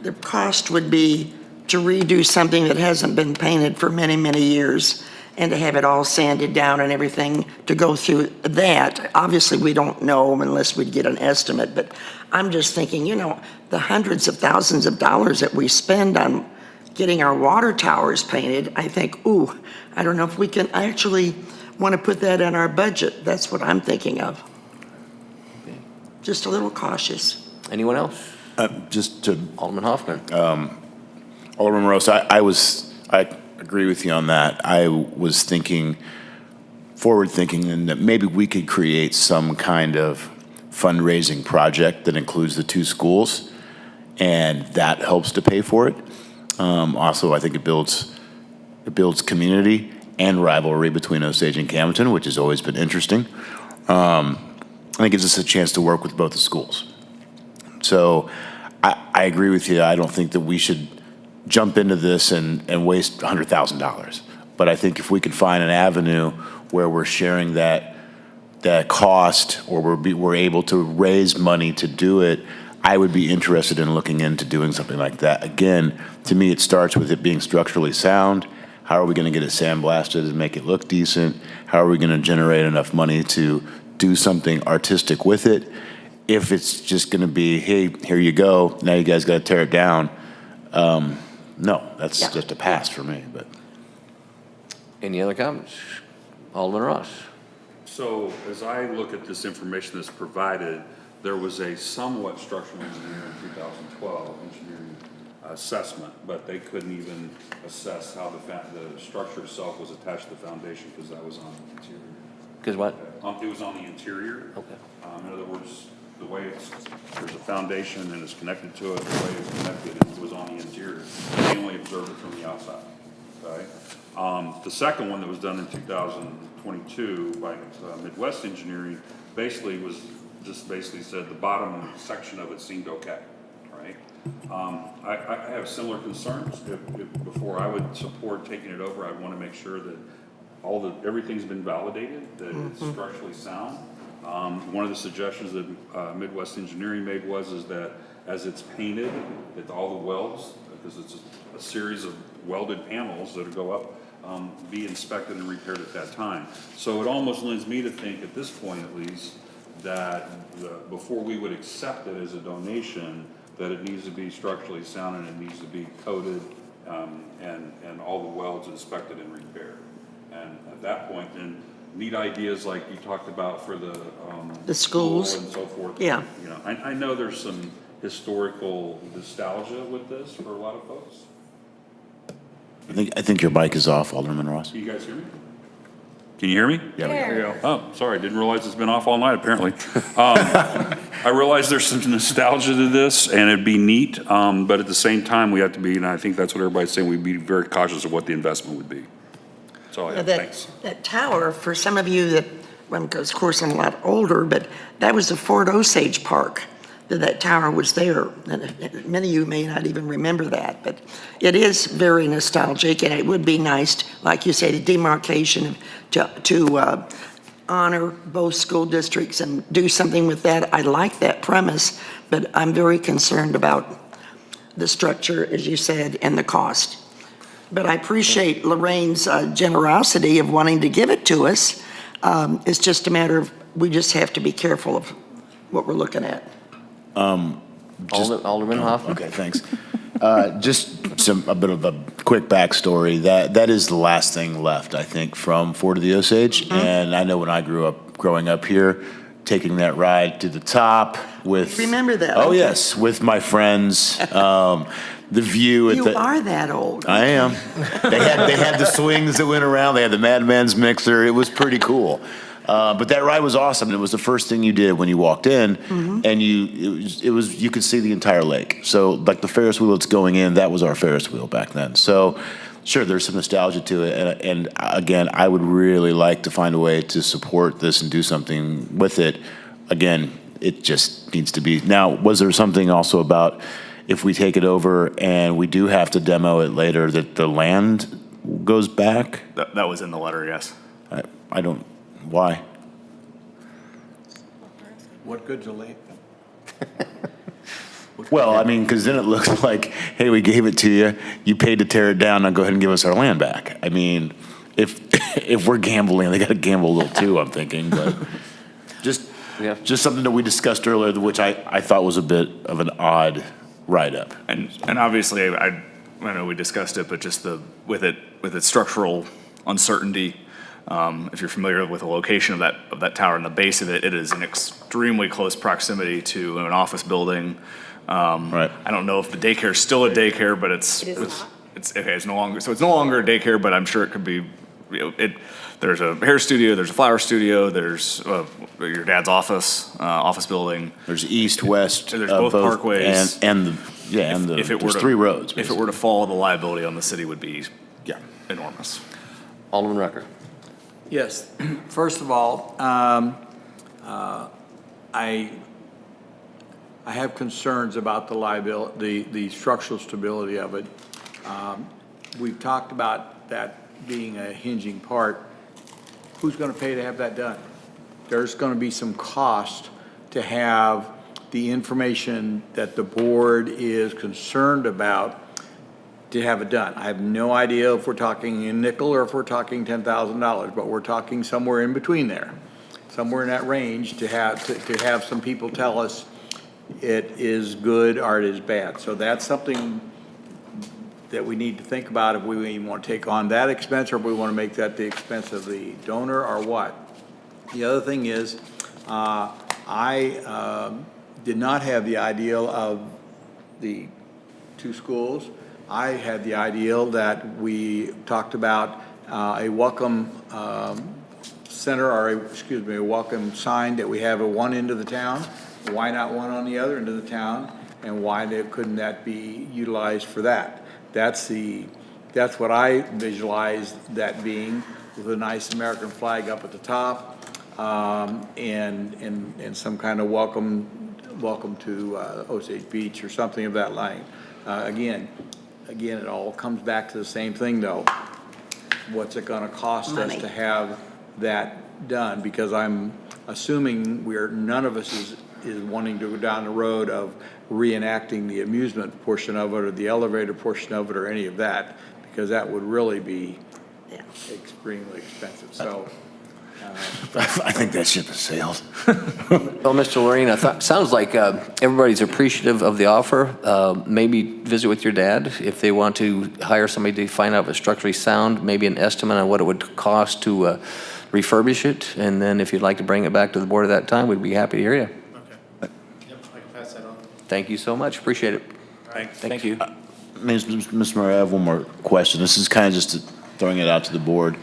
the cost would be to redo something that hasn't been painted for many, many years, and to have it all sanded down and everything to go through that. Obviously, we don't know unless we get an estimate, but I'm just thinking, the hundreds of thousands of dollars that we spend on getting our water towers painted, I think, I don't know if we can actually want to put that in our budget. That's what I'm thinking of. Just a little cautious. Anyone else? Just to Alderman Hoffman. Alderman Rose, I agree with you on that. I was forward thinking, and that maybe we could create some kind of fundraising project that includes the two schools, and that helps to pay for it. Also, I think it builds community and rivalry between Osage and Camdenton, which has always been interesting. And it gives us a chance to work with both the schools. So I agree with you. I don't think that we should jump into this and waste $100,000. But I think if we can find an avenue where we're sharing that cost, or we're able to raise money to do it, I would be interested in looking into doing something like that. Again, to me, it starts with it being structurally sound. How are we going to get it sandblasted and make it look decent? How are we going to generate enough money to do something artistic with it? If it's just going to be, hey, here you go, now you guys got to tear it down, no, that's Yeah. just a pass for me. But Any other comments? Alderman Ross? So as I look at this information that's provided, there was a somewhat structural engineer in 2012 engineering assessment, but they couldn't even assess how the structure itself was attached to the foundation because that was on the interior. Because what? It was on the interior. Okay. In other words, the way there's a foundation and it's connected to it, the way it's connected, it was on the interior. They only observed it from the outside, okay? The second one that was done in 2022 by Midwest Engineering basically said the bottom section of it seemed okay, right? I have similar concerns. Before I would support taking it over, I'd want to make sure that everything's been validated, that it's structurally sound. One of the suggestions that Midwest Engineering made is that as it's painted, that all the welds, because it's a series of welded panels that go up, be inspected and repaired at that time. So it almost lends me to think, at this point at least, that before we would accept it as a donation, that it needs to be structurally sound and it needs to be coated and all the welds inspected and repaired. And at that point, then neat ideas like you talked about for the schools and so forth. Yeah. You know, I know there's some historical nostalgia with this for a lot of folks. I think your mic is off, Alderman Ross. Can you guys hear me? Can you hear me? Yeah, we There. go. Oh, sorry, didn't realize it's been off all night, apparently. I realize there's some nostalgia to this, and it'd be neat, but at the same time, we have to be, and I think that's what everybody's saying, we'd be very cautious of what the investment would be. That's all I have, thanks. That tower, for some of you that, well, because of course I'm a lot older, but that was the Fort Osage Park, that tower was there. And many of you may not even remember that, but it is very nostalgic, and it would be nice, like you say, the demarcation to honor both school districts and do something with that. I like that premise, but I'm very concerned about the structure, as you said, and the cost. But I appreciate Lorraine's generosity of wanting to give it to us. It's just a matter of, we just have to be careful of what we're looking at. Alderman Hoffman? Okay, thanks. Just a bit of a quick backstory. That is the last thing left, I think, from Fort of the Osage. And I know when I growing up here, taking that ride to the top with. Remember that? Oh, okay. yes, with my friends. The view at You the. are that old. I am. They had the swings that went around. They had the Madman's mixer. It was pretty cool. But that ride was awesome. It was the first thing you did when you walked in, and you could see the entire lake. So like the Ferris wheel that's going in, that was our Ferris wheel back then. So sure, there's some nostalgia to it. And again, I would really like to find a way to support this and do something with it. Again, it just needs to be. Now, was there something also about if we take it over and we do have to demo it later, that the land goes back? That was in the letter, yes. I don't. Why? What good's a lake? Well, I mean, because then it looks like, hey, we gave it to you, you paid to tear it down, now go ahead and give us our land back. I mean, if we're gambling, they got to gamble a little too, I'm thinking, but just something that we discussed earlier, which I thought was a bit of an odd write-up. And obviously, I know we discussed it, but just with its structural uncertainty, if you're familiar with the location of that tower and the base of it, it is in extremely close proximity to an office building. Right. I don't know if the daycare is still a daycare, but it's okay. It's no longer a daycare, but I'm sure it could be. There's a hair studio, there's a flower studio, there's your dad's office building. There's east, west. There's both parkways. And there's 3 roads. If it were to fall, the liability on the city would be enormous. Alderman Rucker. Yes. First of all, I have concerns about the liability, the structural stability of it. We've talked about that being a hinging part. Who's going to pay to have that done? There's going to be some cost to have the information that the board is concerned about to have it done. I have no idea if we're talking in nickel or if we're talking $10,000, but we're talking somewhere in between there, somewhere in that range to have some people tell us it is good or it is bad. So that's something that we need to think about if we want to take on that expense or if we want to make that the expense of the donor or what. The other thing is, I did not have the ideal of the two schools. I had the ideal that we talked about a welcome center, or a welcome sign that we have at one end of the town. Why not one on the other end of the town? And why couldn't that be utilized for that? That's what I visualized that being, with a nice American flag up at the top, and some kind of welcome to Osage Beach or something of that line. Again, it all comes back to the same thing, though. What's it gonna cost us to have that done? Because I'm assuming none of us is wanting to go down the road of reenacting the amusement portion of it or the elevator portion of it or any of that, because that would really be extremely expensive. So I think that ship has sailed. Well, Mr. Lorena, sounds like everybody's appreciative of the offer. Maybe visit with your dad if they want to hire somebody to find out if it's structurally sound, maybe an estimate on what it would cost to refurbish it. And then if you'd like to bring it back to the board at that time, we'd be happy to hear you. Okay. Yep, I can pass that on. Thank you so much. Appreciate it. All right. Thank you. Mr. Murray, I have one more question. This is kind of just throwing it out to the board.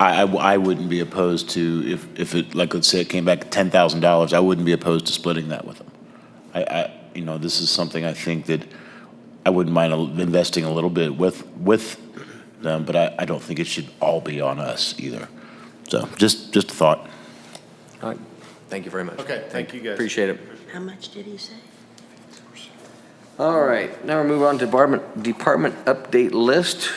I wouldn't be opposed to, if it, like, let's say it came back at $10,000, I wouldn't be opposed to splitting that with them. This is something I think that I wouldn't mind investing a little bit with them, but I don't think it should all be on us either. So just a thought. All right. Thank you very much. Okay, thank you, guys. Appreciate it. How much did he say? All right, now we'll move on to department update list.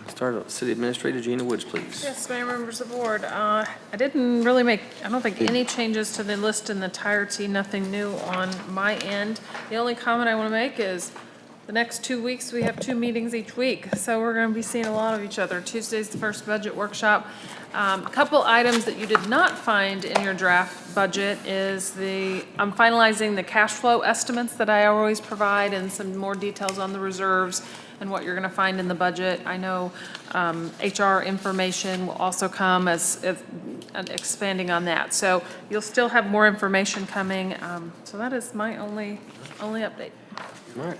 Start with City Administrator Gina Woods, please. Yes, Mayor, members of the board. I didn't really make, I don't think, any changes to the list in the entirety, nothing new on my end. The only comment I want to make is the next 2 weeks, we have 2 meetings each week, so we're going to be seeing a lot of each other. Tuesday's the first budget workshop. A couple items that you did not find in your draft budget is I'm finalizing the cash flow estimates that I always provide and some more details on the reserves and what you're going to find in the budget. I know HR information will also come as expanding on that. So you'll still have more information coming. So that is my only update. All right.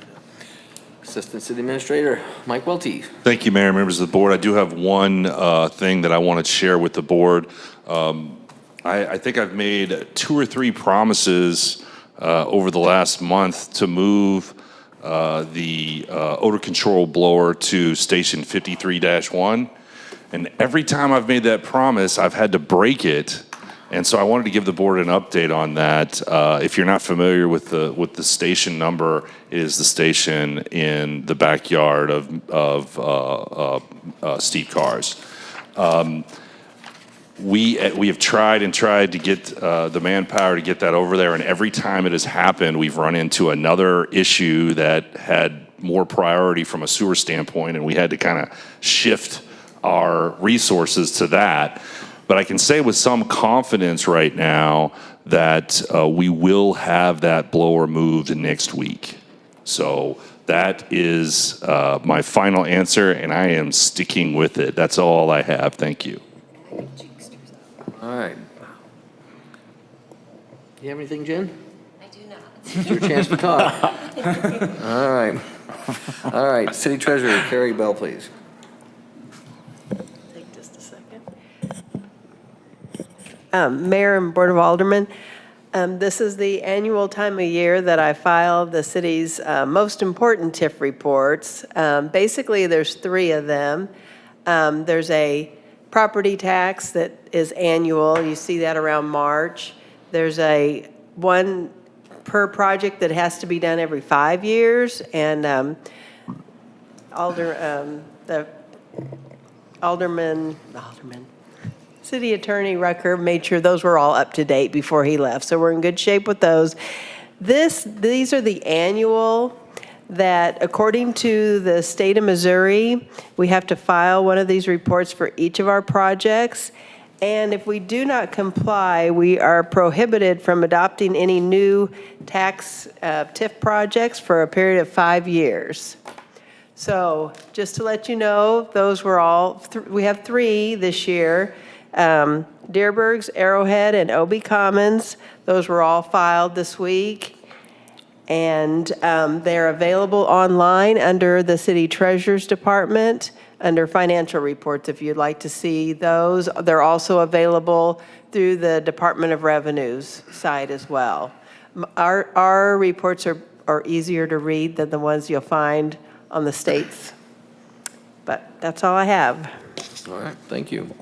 Assistant City Administrator Mike Welty. Thank you, Mayor, members of the board. I do have one thing that I want to share with the board. I think I've made 2 or 3 promises over the last month to move the odor control blower to station 53-1. And every time I've made that promise, I've had to break it. And so I wanted to give the board an update on that. If you're not familiar with the station number, it is the station in the backyard of Steve Carr's. We have tried to get the manpower to get that over there, and every time it has happened, we've run into another issue that had more priority from a sewer standpoint, and we had to kind of shift our resources to that. But I can say with some confidence right now that we will have that blower moved next week. So that is my final answer, and I am sticking with it. That's all I have. Thank you. All right. You have anything, Jen? I do not. It's your chance to talk. All right. All right, City Treasurer Carrie Bell, please. Take just a second. Mayor and Board of Aldermen, this is the annual time of year that I file the city's most important TIF reports. Basically, there's 3 of them. There's a property tax that is annual. You see that around March. There's one per project that has to be done every 5 years, and the Alderman, City Attorney Rucker made sure those were all up to date before he left. So we're in good shape with those. These are the annual that, according to the state of Missouri, we have to file one of these reports for each of our projects. And if we do not comply, we are prohibited from adopting any new tax TIF projects for a period of 5 years. So just to let you know, those were all, we have 3 this year. Deerberg's, Arrowhead, and OB Commons. Those were all filed this week. And they're available online under the City Treasurer's Department, under financial reports, if you'd like to see those. They're also available through the Department of Revenue's site as well. Our reports are easier to read than the ones you'll find on the state's. But that's all I have. All right, thank you.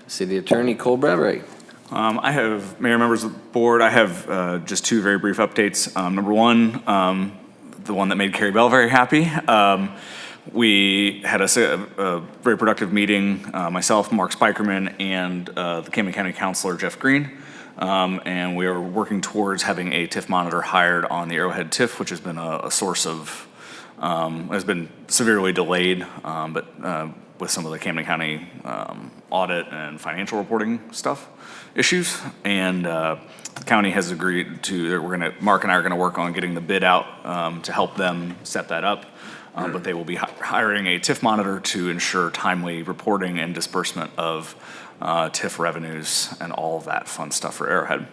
City Attorney Cole Bradbury. I have, Mayor, members of the board, I have just 2 very brief updates. Number 1, the one that made Carrie Bell very happy. We had a very productive meeting, myself, Mark Spikerman, and the Camden County Councilor, Jeff Green. And we are working towards having a TIF monitor hired on the Arrowhead TIF, which has been a source of, has been severely delayed, but with some of the Camden County audit and financial reporting stuff issues. And the county has agreed to, Mark and I are gonna work on getting the bid out to help them set that up. But they will be hiring a TIF monitor to ensure timely reporting and disbursement of TIF revenues and all of that fun stuff for Arrowhead.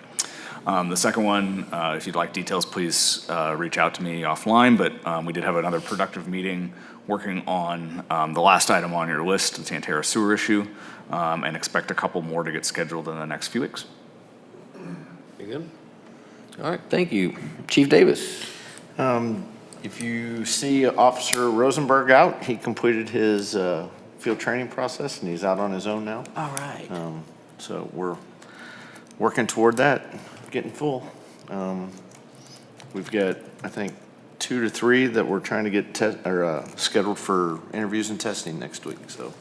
The second one, if you'd like details, please reach out to me offline, but we did have another productive meeting working on the last item on your list, the Tantera sewer issue, and expect a couple more to get scheduled in the next few weeks. Very good. All right, thank you. Chief Davis. If you see Officer Rosenberg out, he completed his field training process and he's out on his own now. All right. So we're working toward that, getting full. We've got, I think, 2 to 3 that we're trying to get scheduled for interviews and testing next week. So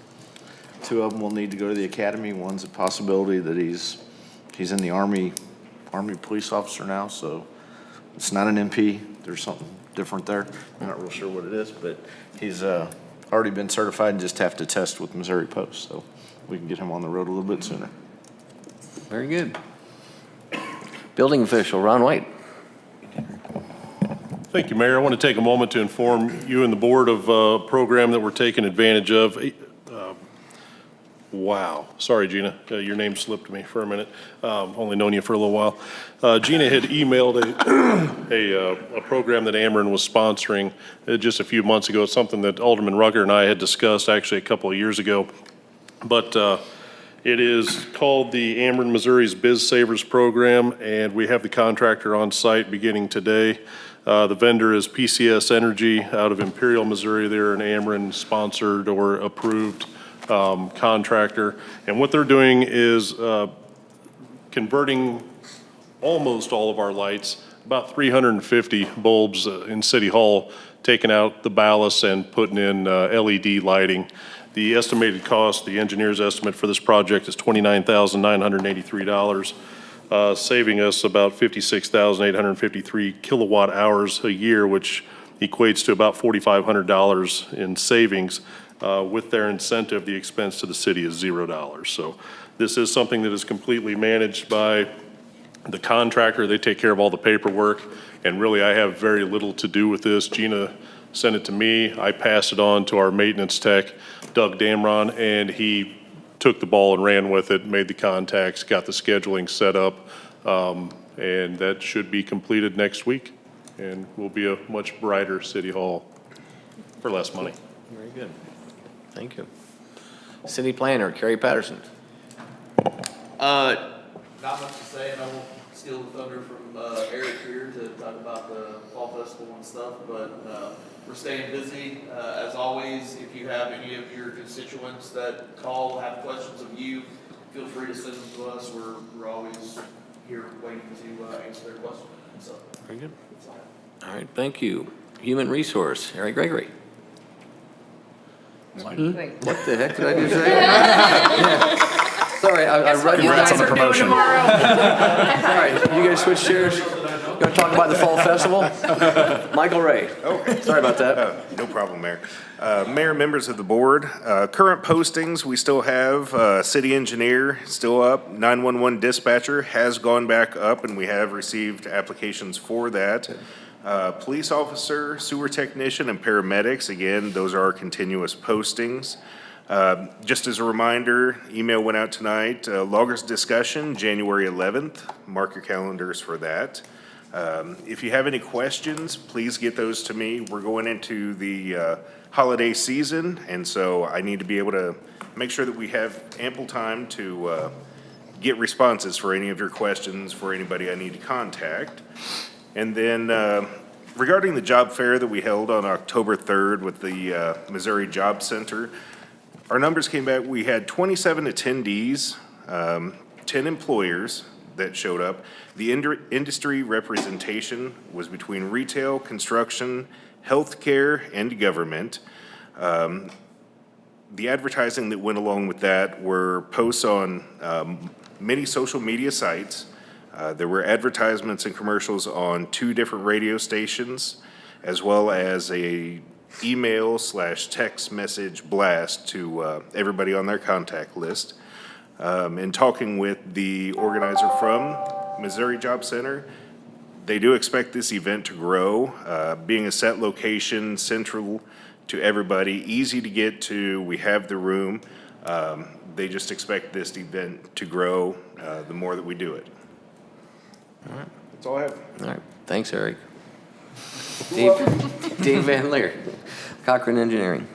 2 of them will need to go to the academy. One's a possibility that he's in the Army police officer now, so it's not an MP. There's something different there. I'm not real sure what it is, but he's already been certified and just have to test with Missouri Post, so we can get him on the road a little bit sooner. Very good. Building official, Ron White. Thank you, Mayor. I want to take a moment to inform you and the board of a program that we're taking advantage of. Wow. Sorry, Gina. Your name slipped me for a minute. Only known you for a little while. Gina had emailed a program that Ameren was sponsoring just a few months ago. It's something that Alderman Rucker and I had discussed actually a couple of years ago. But it is called the Ameren Missouri's Biz Savers Program, and we have the contractor on site beginning today. The vendor is PCS Energy out of Imperial, Missouri. They're an Ameren-sponsored or approved contractor. And what they're doing is converting almost all of our lights, about 350 bulbs in City Hall, taking out the ballast and putting in LED lighting. The estimated cost, the engineer's estimate for this project is $29,983, saving us about 56,853 kilowatt hours a year, which equates to about $4,500 in savings. With their incentive, the expense to the city is $0. So this is something that is completely managed by the contractor. They take care of all the paperwork, and really I have very little to do with this. Gina sent it to me. I passed it on to our maintenance tech, Doug Damron, and he took the ball and ran with it, made the contacts, got the scheduling set up, and that should be completed next week. And we'll be a much brighter City Hall for less money. Very good. Thank you. City Planner, Kerry Patterson. Not much to say, and I won't steal the thunder from Eric here to talk about the Fall Festival and stuff, but we're staying busy. As always, if you have any of your constituents that call, have questions of you, feel free to send them to us. We're always here waiting to answer their questions. So, very good. All right, thank you. Human Resource, Eric Gregory. What the heck did I just say? Yeah. Sorry, I read you guys on the promotion. Sorry, you guys switch chairs. You want to talk about the Fall Festival? Michael Ray. Okay. Sorry about that. No problem, Mayor. Mayor, members of the board, current postings, we still have city engineer still up, 911 dispatcher has gone back up, and we have received applications for that. Police officer, sewer technician, and paramedics, again, those are our continuous postings. Just as a reminder, email went out tonight, loggers discussion, January 11th. Mark your calendars for that. If you have any questions, please get those to me. We're going into the holiday season, and so I need to be able to make sure that we have ample time to get responses for any of your questions for anybody I need to contact. And then regarding the job fair that we held on October 3rd with the Missouri Job Center, our numbers came back. We had 27 attendees, 10 employers that showed up. The industry representation was between retail, construction, healthcare, and government. The advertising that went along with that were posts on many social media sites. There were advertisements and commercials on 2 different radio stations, as well as a email/text message blast to everybody on their contact list. In talking with the organizer from Missouri Job Center, they do expect this event to grow, being a set location, central to everybody, easy to get to. We have the room. They just expect this event to grow the more that we do it. All right. That's all I have. All right. Thanks, Eric. Dave Van Leer, Cochran Engineering.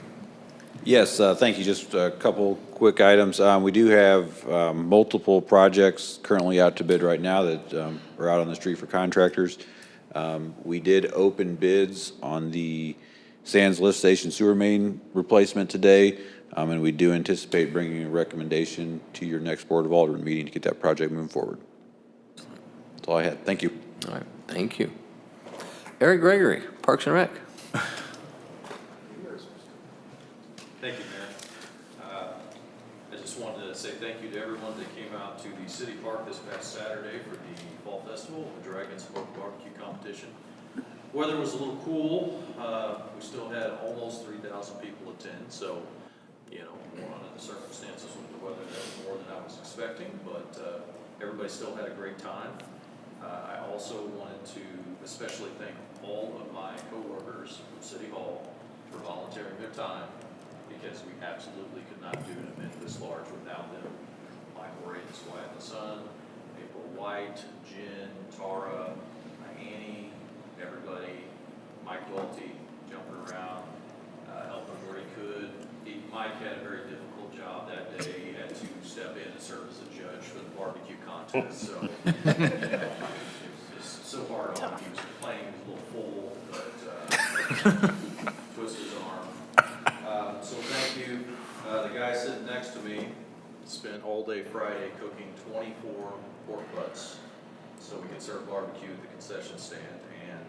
Yes, thank you. Just a couple quick items. We do have multiple projects currently out to bid right now that are out on the street for contractors. We did open bids on the Sands Lift Station sewer main replacement today, and we do anticipate bringing a recommendation to your next Board of Aldermen meeting to get that project moving forward. That's all I had. Thank you. All right. Thank you. Eric Gregory, Parks and Rec. Thank you, Mayor. I just wanted to say thank you to everyone that came out to the city park this past Saturday for the Fall Festival, the Dragons Smoke Barbecue Competition. Weather was a little cool. We still had almost 3,000 people attend, so, you know, under the circumstances with the weather, that was more than I was expecting, but everybody still had a great time. I also wanted to especially thank all of my coworkers from City Hall for volunteering their time, because we absolutely could not do an event this large without them. Michael Ray, his wife and son, April White, Jen, Tara, Annie, everybody, Mike Welty jumping around, helping where he could. Mike had a very difficult job that day. He had to step in and serve as a judge for the barbecue contest, so it was so hard on him. He was complaining he was a little full, but twisted his arm. So thank you. The guy sitting next to me spent all day Friday cooking 24 pork butts so we could serve barbecue at the concession stand, and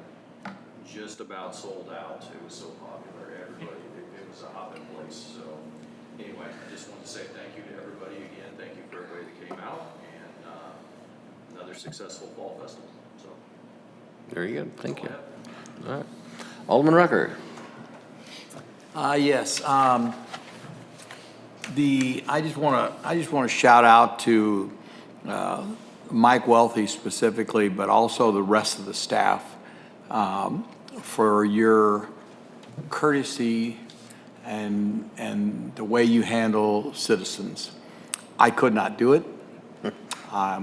just about sold out. It was so popular. Everybody, it was a hopping place. So anyway, I just want to say thank you to everybody again. Thank you for everybody that came out, and another successful fall festival. So Very good. Thank you. All right. Alderman Rucker. Yes. I just want to shout out to Mike Welty specifically, but also the rest of the staff for your courtesy and the way you handle citizens. I could not do it. I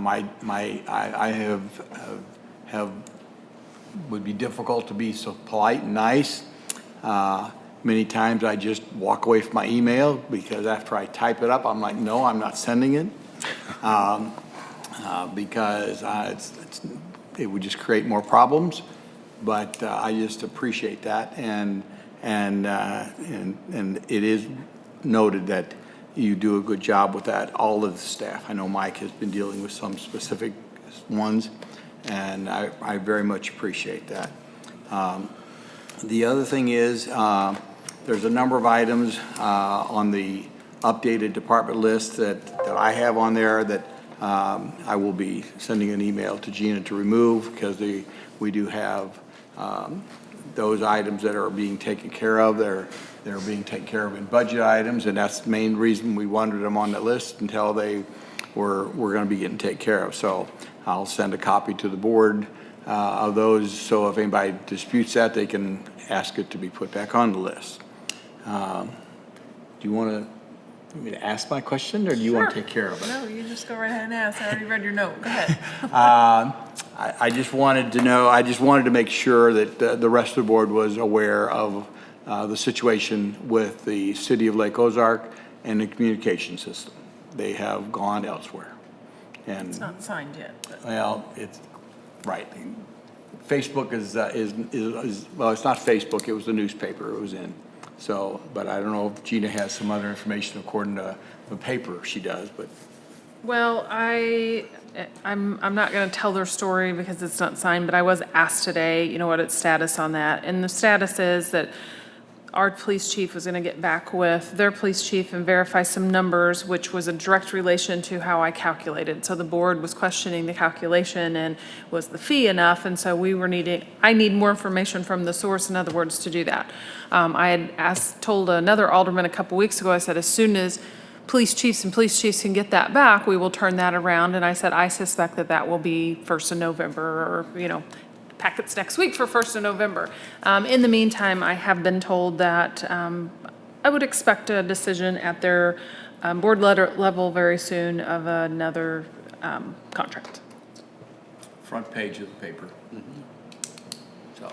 would be difficult to be so polite and nice. Many times I just walk away from my email because after I type it up, I'm like, no, I'm not sending it. Because it would just create more problems. But I just appreciate that, and it is noted that you do a good job with that. All of the staff. I know Mike has been dealing with some specific ones, and I very much appreciate that. The other thing is, there's a number of items on the updated department list that I have on there that I will be sending an email to Gina to remove, because we do have those items that are being taken care of. They're being taken care of in budget items, and that's the main reason we wanted them on the list until they were going to be getting taken care of. So I'll send a copy to the board of those, so if anybody disputes that, they can ask it to be put back on the list. Do you want me to ask my question, or do you want to take care of it? No, you just go right ahead and ask. I already read your note. Go ahead. I just wanted to know, I just wanted to make sure that the rest of the board was aware of the situation with the city of Lake Ozark and the communication system. They have gone elsewhere. And It's not signed yet. But. well, it's right. Facebook is well, it's not Facebook. It was the newspaper it was in. So, but I don't know if Gina has some other information according to the paper she does, but. Well, I'm not going to tell their story because it's not signed, but I was asked today, you know, what its status on that. And the status is that our police chief was going to get back with their police chief and verify some numbers, which was a direct relation to how I calculated. So the board was questioning the calculation and was the fee enough? And so I need more information from the source, in other words, to do that. I had told another alderman a couple weeks ago, I said, as soon as police chiefs can get that back, we will turn that around. And I said, I suspect that will be 1st of November, or, you know, packets next week for 1st of November. In the meantime, I have been told that I would expect a decision at their board level very soon of another contract. Front page of the paper. So,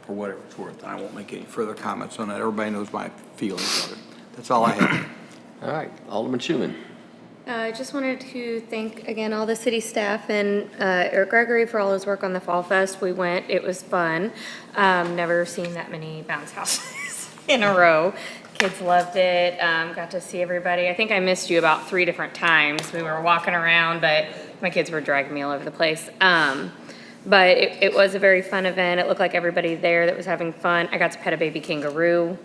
for whatever it's worth, I won't make any further comments on that. Everybody knows my feelings of it. That's all I have. All right, Alderman Schuman. I just wanted to thank again all the city staff and Eric Gregory for all his work on the Fall Fest. We went, it was fun. Never seen that many bounce houses in a row. Kids loved it. Got to see everybody. I think I missed you about 3 different times. We were walking around, but my kids were dragging me all over the place. But it was a very fun event. It looked like everybody there that was having fun. I got to pet a baby kangaroo.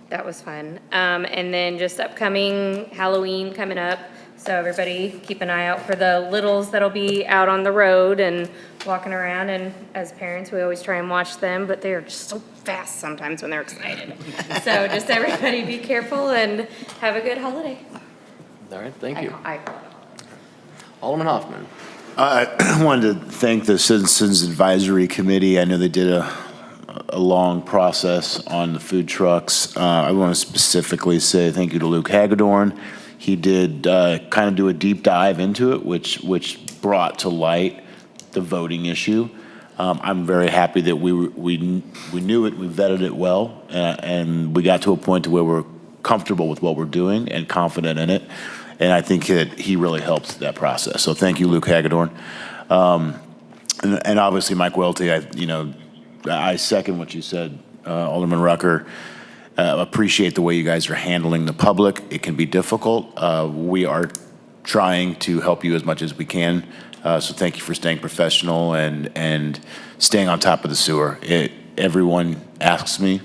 That was fun. And then just upcoming Halloween coming up. So everybody keep an eye out for the littles that'll be out on the road and walking around. And as parents, we always try and watch them, but they are just so fast sometimes when they're excited. So just everybody be careful and have a good holiday. All right, thank you. I Alderman Hoffman. I wanted to thank the Citizens Advisory Committee. I know they did a long process on the food trucks. I want to specifically say thank you to Luke Hagedorn. He did kind of do a deep dive into it, which brought to light the voting issue. I'm very happy that we knew it, we vetted it well, and we got to a point to where we're comfortable with what we're doing and confident in it. And I think that he really helped that process. So thank you, Luke Hagedorn. And obviously, Mike Welty, I second what you said, Alderman Rucker. Appreciate the way you guys are handling the public. It can be difficult. We are trying to help you as much as we can. So thank you for staying professional and staying on top of the sewer. Everyone asks me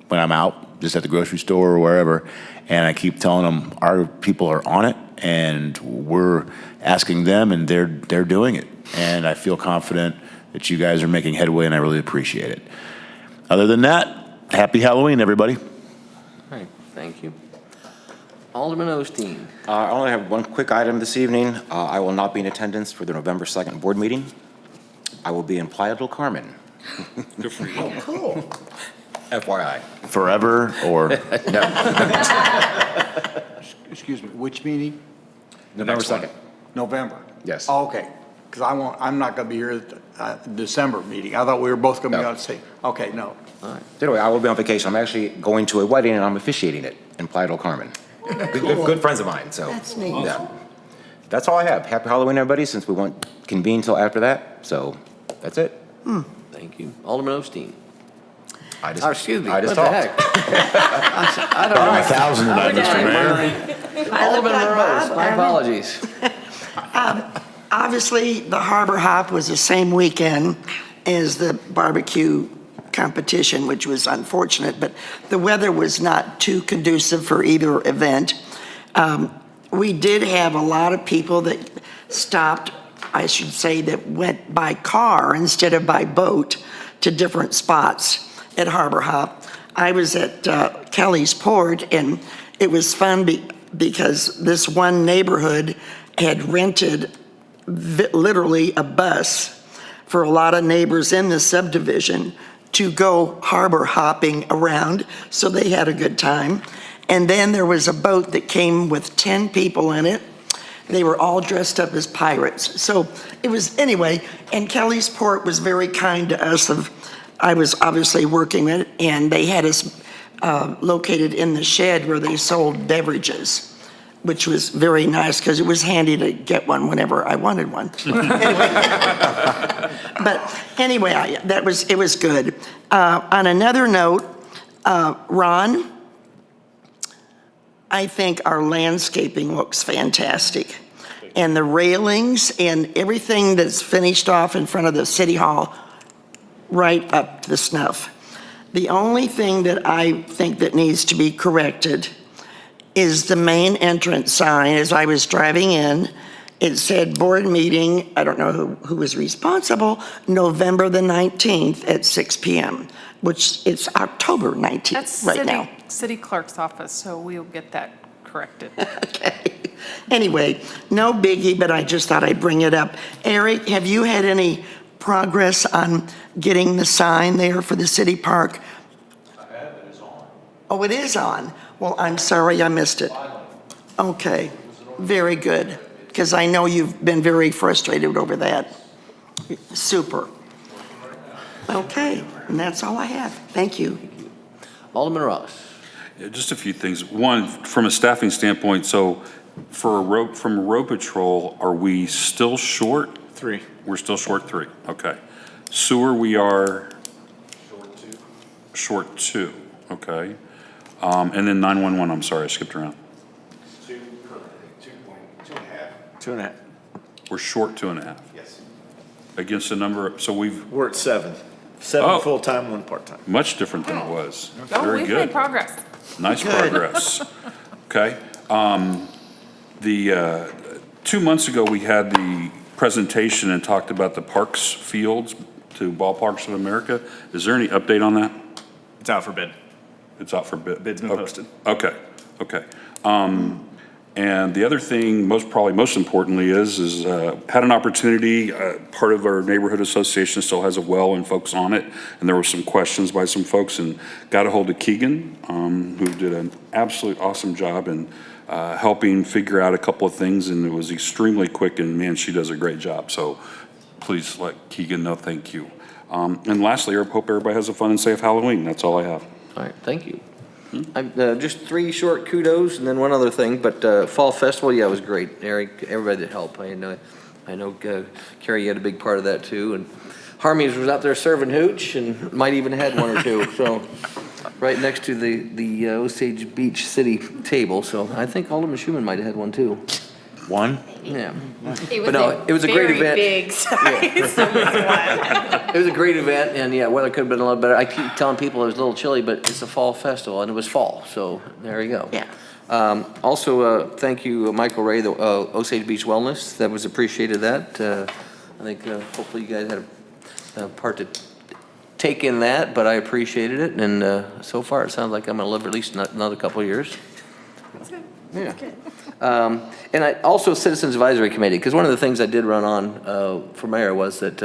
when I'm out, just at the grocery store or wherever, and I keep telling them our people are on it, and we're asking them, and they're doing it. And I feel confident that you guys are making headway, and I really appreciate it. Other than that, happy Halloween, everybody. All right, thank you. Alderman Osteen. I only have one quick item this evening. I will not be in attendance for the November 2nd board meeting. I will be in Playa del Carmen. Good for you. Oh, cool. FYI. Forever or? Excuse me, which meeting? November 2nd. November? Yes. Oh, okay, because I'm not going to be here at the December meeting. I thought we were both going to be on the same. Okay, no. All right. Anyway, I will be on vacation. I'm actually going to a wedding, and I'm officiating it in Playa del Carmen. Good friends of mine, so. That's neat. Yeah. That's all I have. Happy Halloween, everybody, since we won't convene until after that. So that's it. Thank you. Alderman Osteen. Excuse me. What the heck? I don't know. 1,000 tonight, Mr. Mayor. Alderman Morose, my apologies. Obviously, the Harbor Hop was the same weekend as the barbecue competition, which was unfortunate, but the weather was not too conducive for either event. we did have a lot of people that stopped, I should say, that went by car instead of by boat to different spots at Harbor Hop. I was at Kelly's Port, and it was fun because this one neighborhood had rented literally a bus for a lot of neighbors in the subdivision to go harbor hopping around, so they had a good time. And then there was a boat that came with 10 people in it. They were all dressed up as pirates. So it was, anyway, and Kelly's Port was very kind to us. I was obviously working it, and they had us located in the shed where they sold beverages, which was very nice because it was handy to get one whenever I wanted one. But anyway, it was good. On another note, Ron, I think our landscaping looks fantastic. And the railings and everything that's finished off in front of the city hall, right up to snuff. The only thing that I think that needs to be corrected is the main entrance sign. As I was driving in, it said board meeting, I don't know who was responsible, November the 19th at 6 p.m., which it's October 19th That's right now. city clerk's office, so we'll get that corrected. Okay. Anyway, no biggie, but I just thought I'd bring it up. Eric, have you had any progress on getting the sign there for the city park? I have, it is on. Oh, it is on. Well, I'm sorry I missed it. Okay, very good, because I know you've been very frustrated over that. Super. Okay, and that's all I have. Thank you. Alderman Ross. Yeah, just a few things. One, from a staffing standpoint, so from a road patrol, are we still short? 3. We're still short 3, okay. Sewer, we are? Short 2, okay. And then 911, I'm sorry, I skipped around. 2.5. We're short 2.5. Yes. Against the number, so We're at 7. 7 Oh. full-time, 1 part-time. much different than it was. Oh, Very we've good. made progress. Nice progress. Okay. The 2 months ago, we had the presentation and talked about the parks fields to Ballparks of America. Is there any update on that? It's out for bid. It's out for bid? Bid's been posted. Okay, okay. And the other thing, most importantly is had an opportunity, part of our neighborhood association still has a well and folks on it, and there were some questions by some folks, and got a hold of Keegan, who did an absolute awesome job in helping figure out a couple of things, and it was extremely quick, and man, she does a great job. So please let Keegan know thank you. And lastly, I hope everybody has a fun and safe Halloween. That's all I have. All right, thank you. Just 3 short kudos and then one other thing, but Fall Festival, yeah, it was great. Eric, everybody that helped. I know Carrie, you had a big part of that too. And Harmy's was out there serving hooch and might even had one or two. So right next to the Osage Beach City table. So I think Alderman Schuman might have had one too. 1? Yeah. It was But no, it was a great event. Very big size. It was a great event, and yeah, weather could have been a little better. I keep telling people it was a little chilly, but it's a fall festival, and it was fall, so there you go. Yeah. Also, thank you, Michael Ray, the Osage Beach Wellness. That was appreciated. That I think hopefully you guys had a part to take in that, but I appreciated it, and so far it sounds like I'm going to live at least another couple of years. That's good. Yeah. That's good. And I also Citizens Advisory Committee, because one of the things I did run on for mayor was that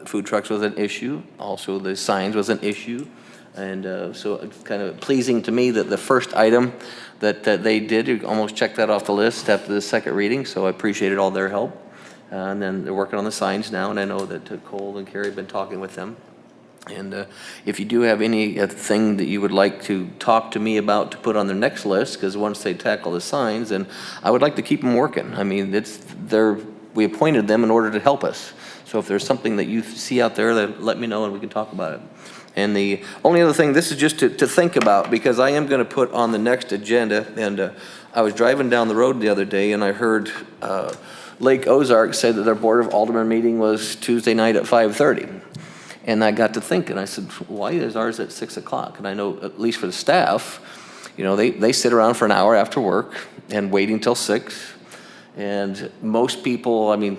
food trucks was an issue. Also, the signs was an issue. And so it's kind of pleasing to me that the first item that they did, you almost checked that off the list after the second reading. So I appreciated all their help. And then they're working on the signs now, and I know that Cole and Carrie have been talking with them. And if you do have anything that you would like to talk to me about to put on their next list, because once they tackle the signs, then I would like to keep them working. I mean, we appointed them in order to help us. So if there's something that you see out there, then let me know and we can talk about it. And the only other thing, this is just to think about, because I am going to put on the next agenda, and I was driving down the road the other day and I heard Lake Ozark say that their Board of Aldermen meeting was Tuesday night at 5:30. And I got to thinking, I said, why is ours at 6 o'clock? And I know, at least for the staff, You know, they sit around for an hour after work and waiting till 6. And most people, I mean,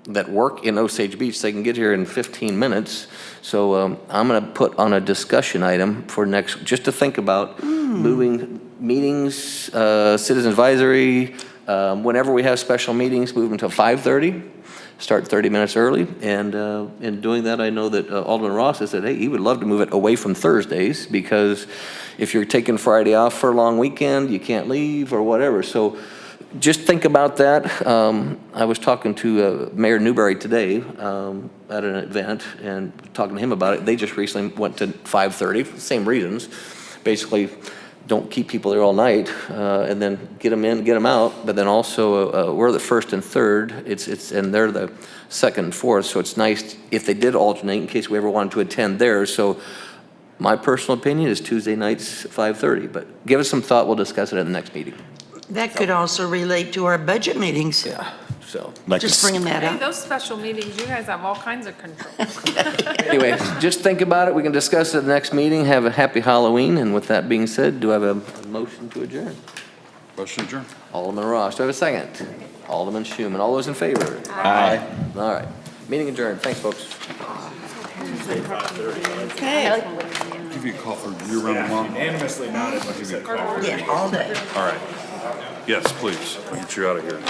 that work in Osage Beach, they can get here in 15 minutes. So I'm going to put on a discussion item for next, just to think about moving meetings, citizen advisory, whenever we have special meetings, move them till 5:30, start 30 minutes early. And in doing that, I know that Alderman Ross has said, hey, he would love to move it away from Thursdays, because if you're taking Friday off for a long weekend, you can't leave or whatever. So just think about that. I was talking to Mayor Newberry today at an event and talking to him about it. They just recently went to 5:30, same reasons. Basically, don't keep people there all night, and then get them in, get them out. But then also, we're the first and third. And they're the second and fourth. So it's nice if they did alternate in case we ever wanted to attend theirs. So my personal opinion is Tuesday nights 5:30. But give us some thought. We'll discuss it at the next meeting. That could also relate to our budget meetings. Yeah. So Just bringing that Hey, up. those special meetings, you guys have all kinds of control. anyway, just think about it. We can discuss it at the next meeting. Have a happy Halloween. And with that being said, do I have a motion to adjourn? Motion adjourned. Alderman Ross, do I have a second? Alderman Schuman. All those in favor? Aye. All right. Meeting adjourned. Thanks, folks. Okay. Give you a call for year-round tomorrow. Unanimously nodded when you said call. Yeah, all day. All right. Yes, please. I'll get you out of here.